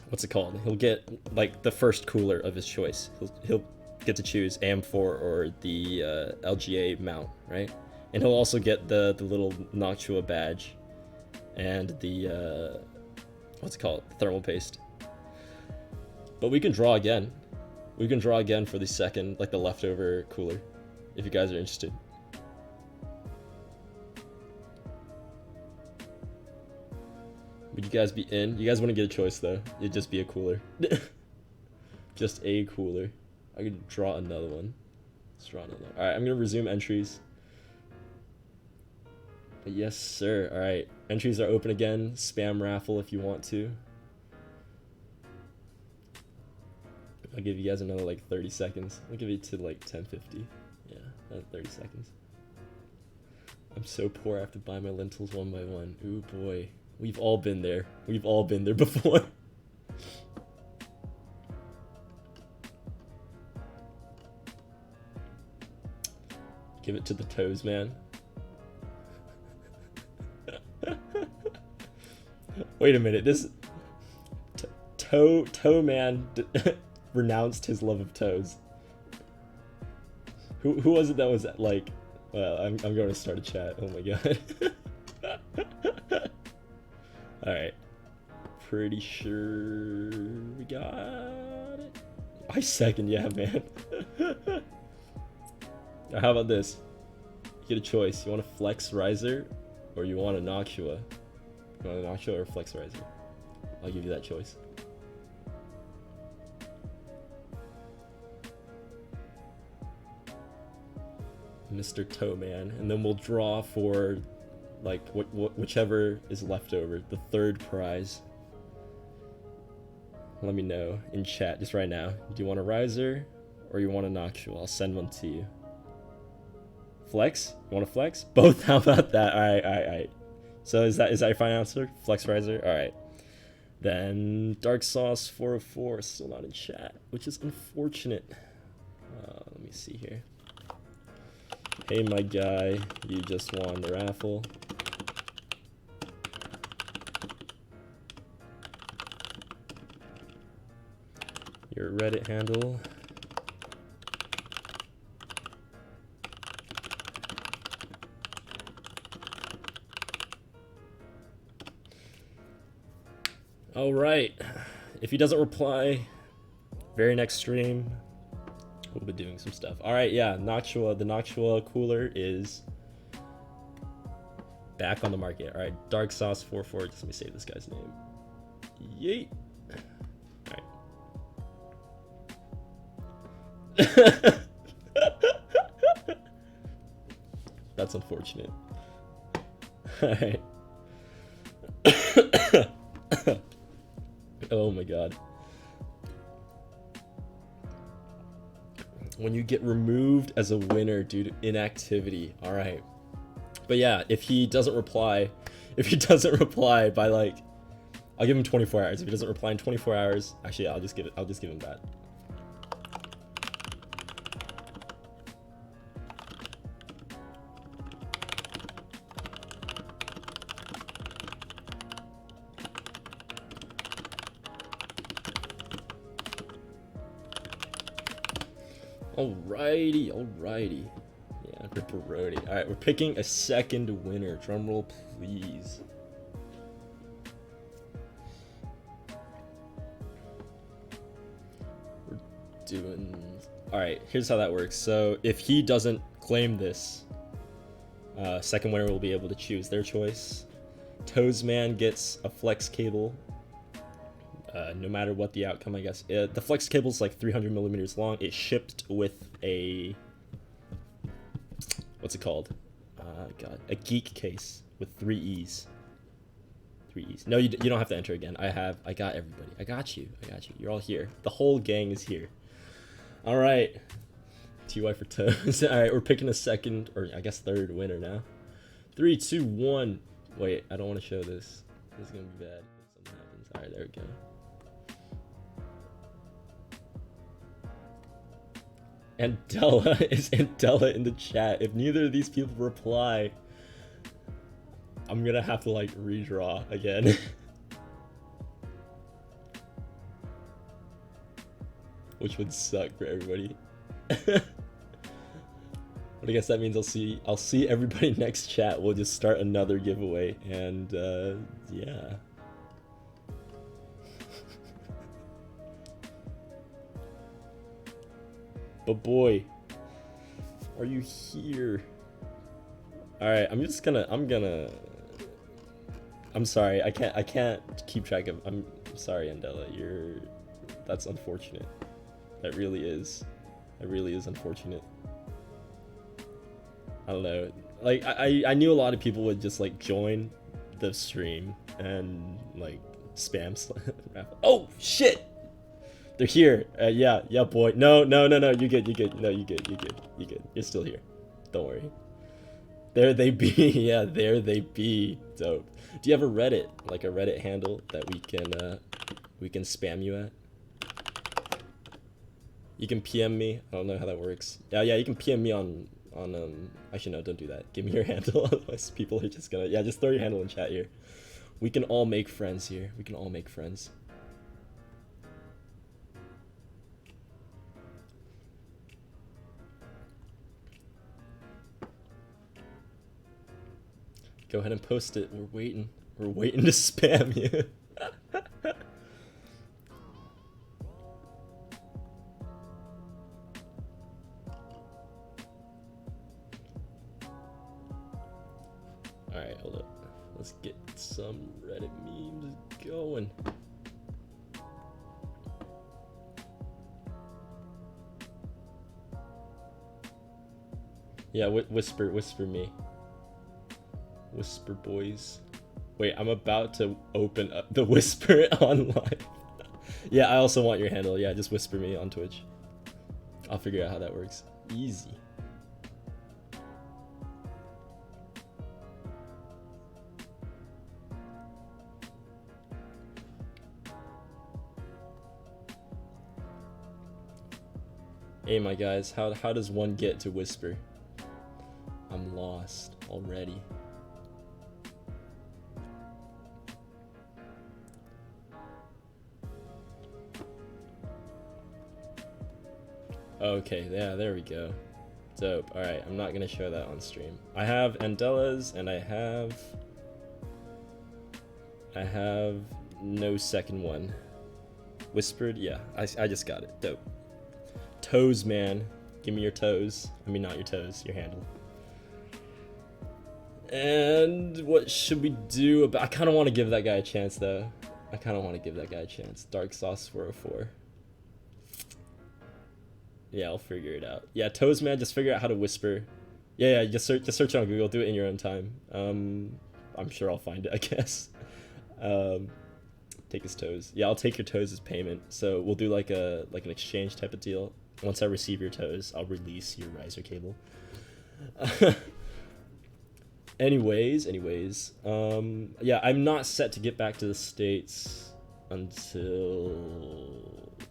what's it called? He'll get, like, the first cooler of his choice. He'll get to choose AM4 or the LGA mount, right? And he'll also get the little Noctua badge and the, what's it called? Thermal paste. But we can draw again. We can draw again for the second, like the leftover cooler, if you guys are interested. Would you guys be in? You guys wouldn't get a choice though. It'd just be a cooler. Just a cooler. I could draw another one. Let's draw another one. Alright, I'm gonna resume entries. But yes, sir. Alright. Entries are open again. Spam raffle if you want to. I'll give you guys another like 30 seconds. I'll give you to like 10:50. Yeah, another 30 seconds. I'm so poor I have to buy my lentils one by one. Ooh boy. We've all been there. We've all been there before. Give it to the toes, man. Wait a minute. This toe man renounced his love of toes. Who was it that was like? Well, I'm going to start a chat. Oh my god. All right. Pretty sure we got it. I second, yeah, man. How about this? You get a choice. You want to flex riser or you want a Noctua? You want a Noctua or Flex Riser? I'll give you that choice. Mr. Toeman, and then we'll draw for like whichever is left over, the third prize. Let me know in chat just right now. Do you want a riser or you want a Noctua? I'll send one to you. Flex? You want a flex? Both? How about that? Alright. So is that your final answer? Flex riser? Alright. Then Dark Sauce 404 is still not in chat, which is unfortunate. Let me see here. Hey my guy, you just won the raffle. Your Reddit handle. All right, if he doesn't reply, very next stream, we'll be doing some stuff. All right, yeah, Noctua, the Noctua cooler is back on the market. All right, Dark Sauce 44, just let me save this guy's name. Yeet. That's unfortunate. Alright. Oh my god. When you get removed as a winner due to inactivity. Alright. But yeah, if he doesn't reply by like, I'll give him 24 hours. If he doesn't reply in 24 hours, actually I'll just give him that. Alrighty. Yeah, Ripperoni. Alright, we're picking a second winner. Drumroll, please. We're doing... Alright, here's how that works. So, if he doesn't claim this, second winner will be able to choose their choice. Toesman gets a flex cable. No matter what the outcome, I guess. The flex cable is like 300 millimeters long. It's shipped with a... What's it called? God. A geek case with 3 E's. 3 E's. No, you don't have to enter again. I got everybody. I got you. You're all here. The whole gang is here. Alright. TY for toes. Alright, we're picking a second, or I guess third winner now. 3, 2, 1. Wait, I don't want to show this. This is going to be bad if something happens. Alright, there we go. Andela, is Andela in the chat? If neither of these people reply, I'm gonna have to like redraw again. Which would suck for everybody. But I guess that means I'll see everybody next chat. We'll just start another giveaway, and yeah. But boy, are you here? Alright, I'm sorry, I can't keep track of, I'm sorry, Andela, that's unfortunate. That really is unfortunate. I don't know, like, I knew a lot of people would just like join the stream and like spam oh shit! They're here. Yeah, boy. No. You good. No, you good. You're still here. Don't worry. There they be. Yeah, there they be. Dope. Do you have a Reddit, like a Reddit handle that we can spam you at? You can PM me. I don't know how that works. Yeah. You can PM me on. Actually, no, don't do that. Give me your handle. Otherwise, people are just gonna. Yeah, just throw your handle in chat here. We can all make friends here. Go ahead and post it. We're waiting to spam you. Alright, hold up. some Reddit memes going. Yeah, whisper me. Whisper boys. Wait, I'm about to open up the Whisper online. Yeah, I also want your handle. Yeah, just whisper me on Twitch. I'll figure out how that works. Easy. Hey, my guys, how does one get to Whisper? I'm lost already. Okay, yeah, there we go. Dope. Alright, I'm not gonna show that on stream. I have Andela's and I have no second one. Whispered? Yeah, I just got it. Dope. Toes, man. Give me your toes. I mean, not your toes, your handle. And what should we do about... I kind of want to give that guy a chance, though. Dark Sauce 404. Yeah, I'll figure it out. Yeah, Toes, man, just figure out how to whisper. Yeah, just search on Google. Do it in your own time. I'm sure I'll find it, I guess. Take his toes. Yeah, I'll take your toes as payment. So we'll do like an exchange type of deal. Once I receive your toes, I'll release your riser cable. Anyways, yeah, I'm not set to get back to the States until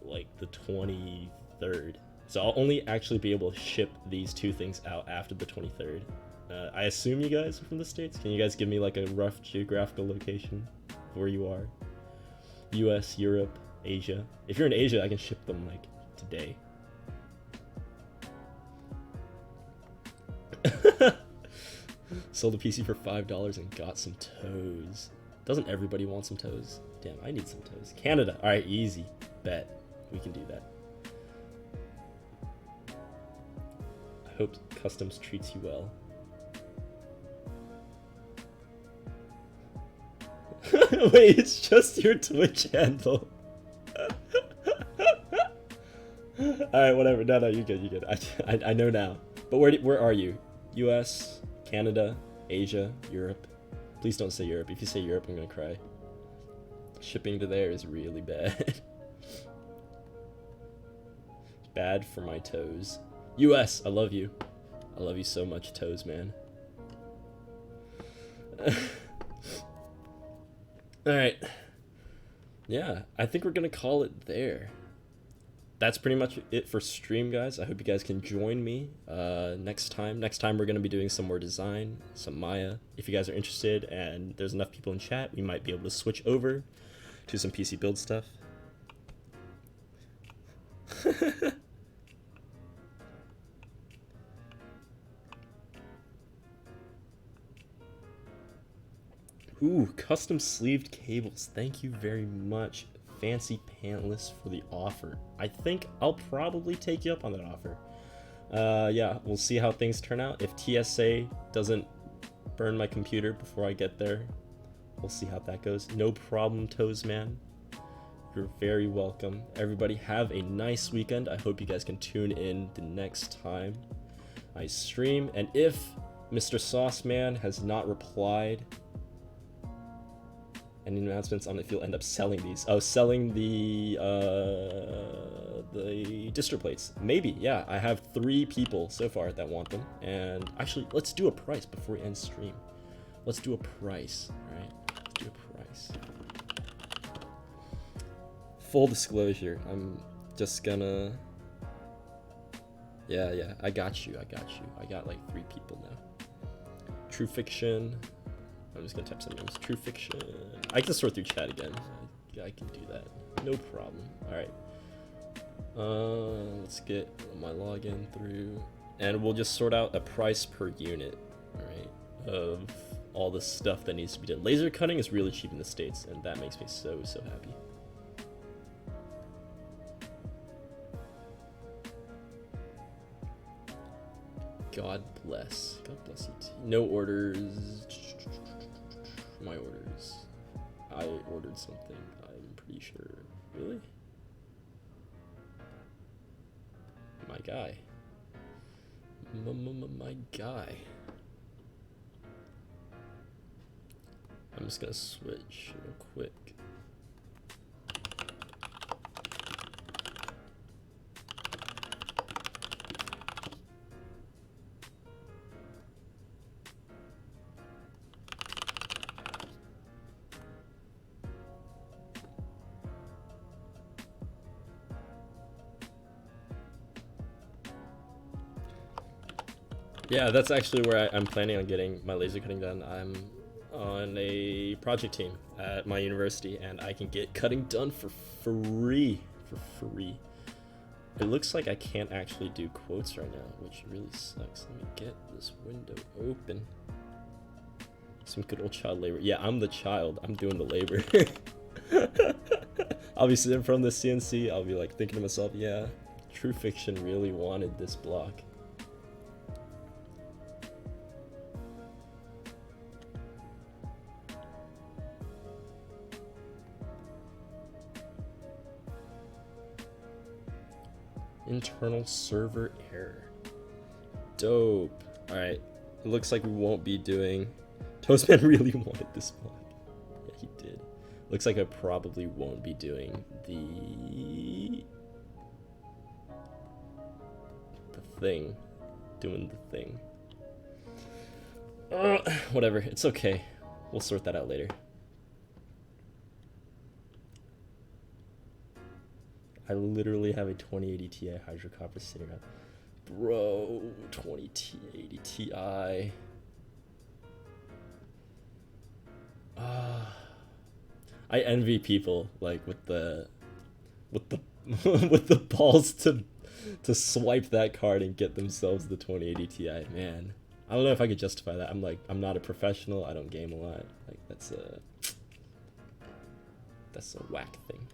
like the 23rd. So I'll only actually be able to ship these two things out after the 23rd. I assume you guys are from the States. Can you guys give me like a rough geographical location of where you are? US, Europe, Asia. If you're in Asia, I can ship them like today. Sold a PC for $5 and got some toes. Doesn't everybody want some toes? Damn, I need some toes. Canada. All right, easy. Bet. We can do that. I hope Customs treats you well. Wait, it's just your Twitch handle. Alright, whatever. No, you're good. I know now. But where are you? US, Canada, Asia, Europe? Please don't say Europe. If you say Europe, I'm gonna cry. Shipping to there is really bad. Bad for my toes. US, I love you. I love you so much, toes, man. Alright. Yeah, I think we're gonna call it there. That's pretty much it for stream, guys. I hope you guys can join me next time. Next time we're gonna be doing some more design, some Maya. If you guys are interested and there's enough people in chat, we might be able to switch over to some PC build stuff. Ooh, custom sleeved cables. Thank you very much, Fancy Pantless, for the offer. I think I'll probably take you up on that offer. Yeah, we'll see how things turn out. If TSA doesn't burn my computer before I get there, we'll see how that goes. No problem, Toes Man. You're very welcome. Everybody have a nice weekend. I hope you guys can tune in the next time I stream. And if Mr. Sauce Man has not replied, any announcements on if you'll end up selling these? Oh, selling the distro plates. Maybe, yeah. I have 3 people so far that want them. And actually, let's do a price before we end stream. Let's do a price, alright? Let's do a price. Full disclosure, I'm just gonna... Yeah, I got you. I got like 3 people now. True Fiction. I'm just gonna type some names. True Fiction. I can sort through chat again. I can do that. No problem. Alright. Let's get my login through. And we'll just sort out a price per unit, alright, of all the stuff that needs to be done. Laser cutting is really cheap in the States, and that makes me so happy. God bless. God bless you too. No orders. My orders. news. I ordered something, I'm pretty sure. Really? My guy. My guy. I'm just gonna switch real quick. Yeah, that's actually where I'm planning on getting my laser cutting done. I'm on a project team at my university, and I can get cutting done for free. It looks like I can't actually do quotes right now, which really sucks. Let me get this window open. Some good old child labor. Yeah, I'm the child. I'm doing the labor. I'll be sitting from the CNC. I'll be like thinking to myself, yeah, True Fiction really wanted this block. Internal server error. Dope. Alright. It looks like we won't be doing... Toastman really wanted this block. Yeah, he did. Looks like I probably won't be doing the thing. Doing the thing. Whatever. It's okay. We'll sort that out later. I literally have a 2080 Ti Hydro Copper sitting around. Bro, 2080 Ti. I envy people like with the with the balls to swipe that card and get themselves the 2080 Ti. Man, I don't know if I could justify that. I'm not a professional. I don't game a lot. Like that's a whack thing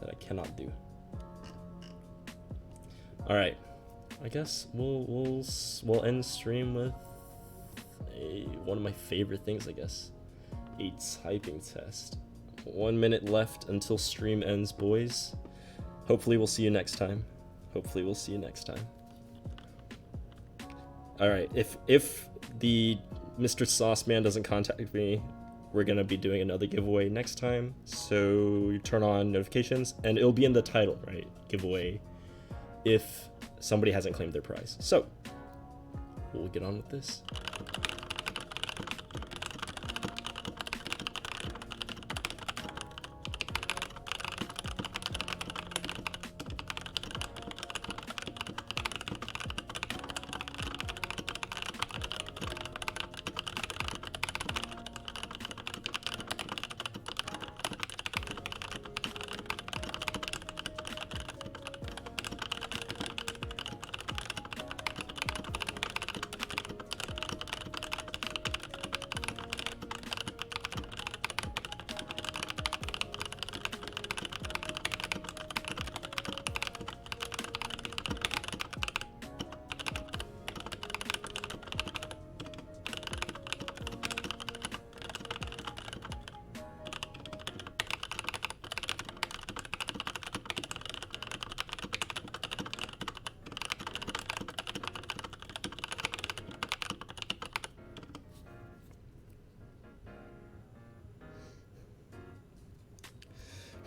that I cannot do. All right, I guess we'll end stream with one of my favorite things, I guess, a typing test. 1 minute left until stream ends, boys. Hopefully we'll see you next time. All right, if the Mr. Sauce Man doesn't contact me, we're gonna be doing another giveaway next time. So you turn on notifications, and it'll be in the title, right? Giveaway. If somebody hasn't claimed their prize. So, we'll get on with this.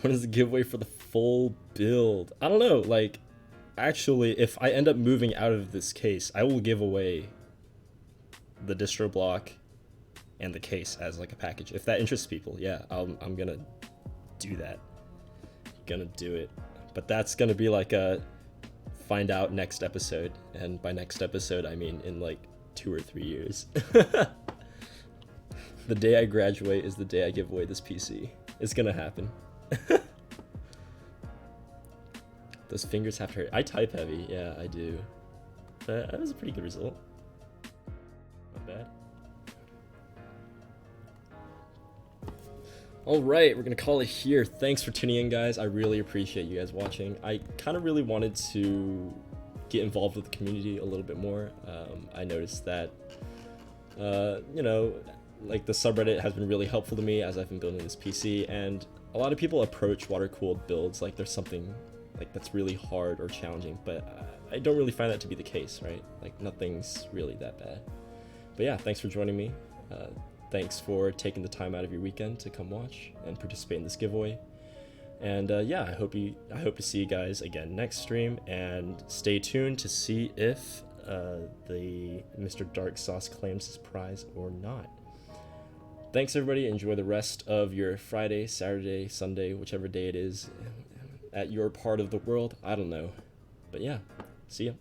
What is the giveaway for the full build? I don't know, like, actually, if I end up moving out of this case, I will give away the distro block and the case as like a package. If that interests people, yeah, I'm gonna do that. Gonna do it. But that's gonna be like a find out next episode, and by next episode I mean in like 2 or 3 years. The day I graduate is the day I give away this PC. It's gonna happen. Those fingers have to hurt. I type heavy, yeah, I do. That was a pretty good result. Not bad. Alright, we're gonna call it here. Thanks for tuning in, guys. I really appreciate you guys watching. I kind of really wanted to get involved with the community a little bit more. I noticed that, you know, like the subreddit has been really helpful to me as I've been building this PC, and a lot of people approach water-cooled builds like there's something like that's really hard or challenging, but I don't really find that to be the case, right? Like nothing's really that bad. But yeah, thanks for joining me. Thanks for taking the time out of your weekend to come watch and participate in this giveaway. And yeah, I hope to see you guys again next stream, and stay tuned to see if the Mr. Dark Sauce claims his prize or not. Thanks everybody. Enjoy the rest of your Friday, Saturday, Sunday, whichever day it is at your part of the world. I don't know. But yeah, see ya.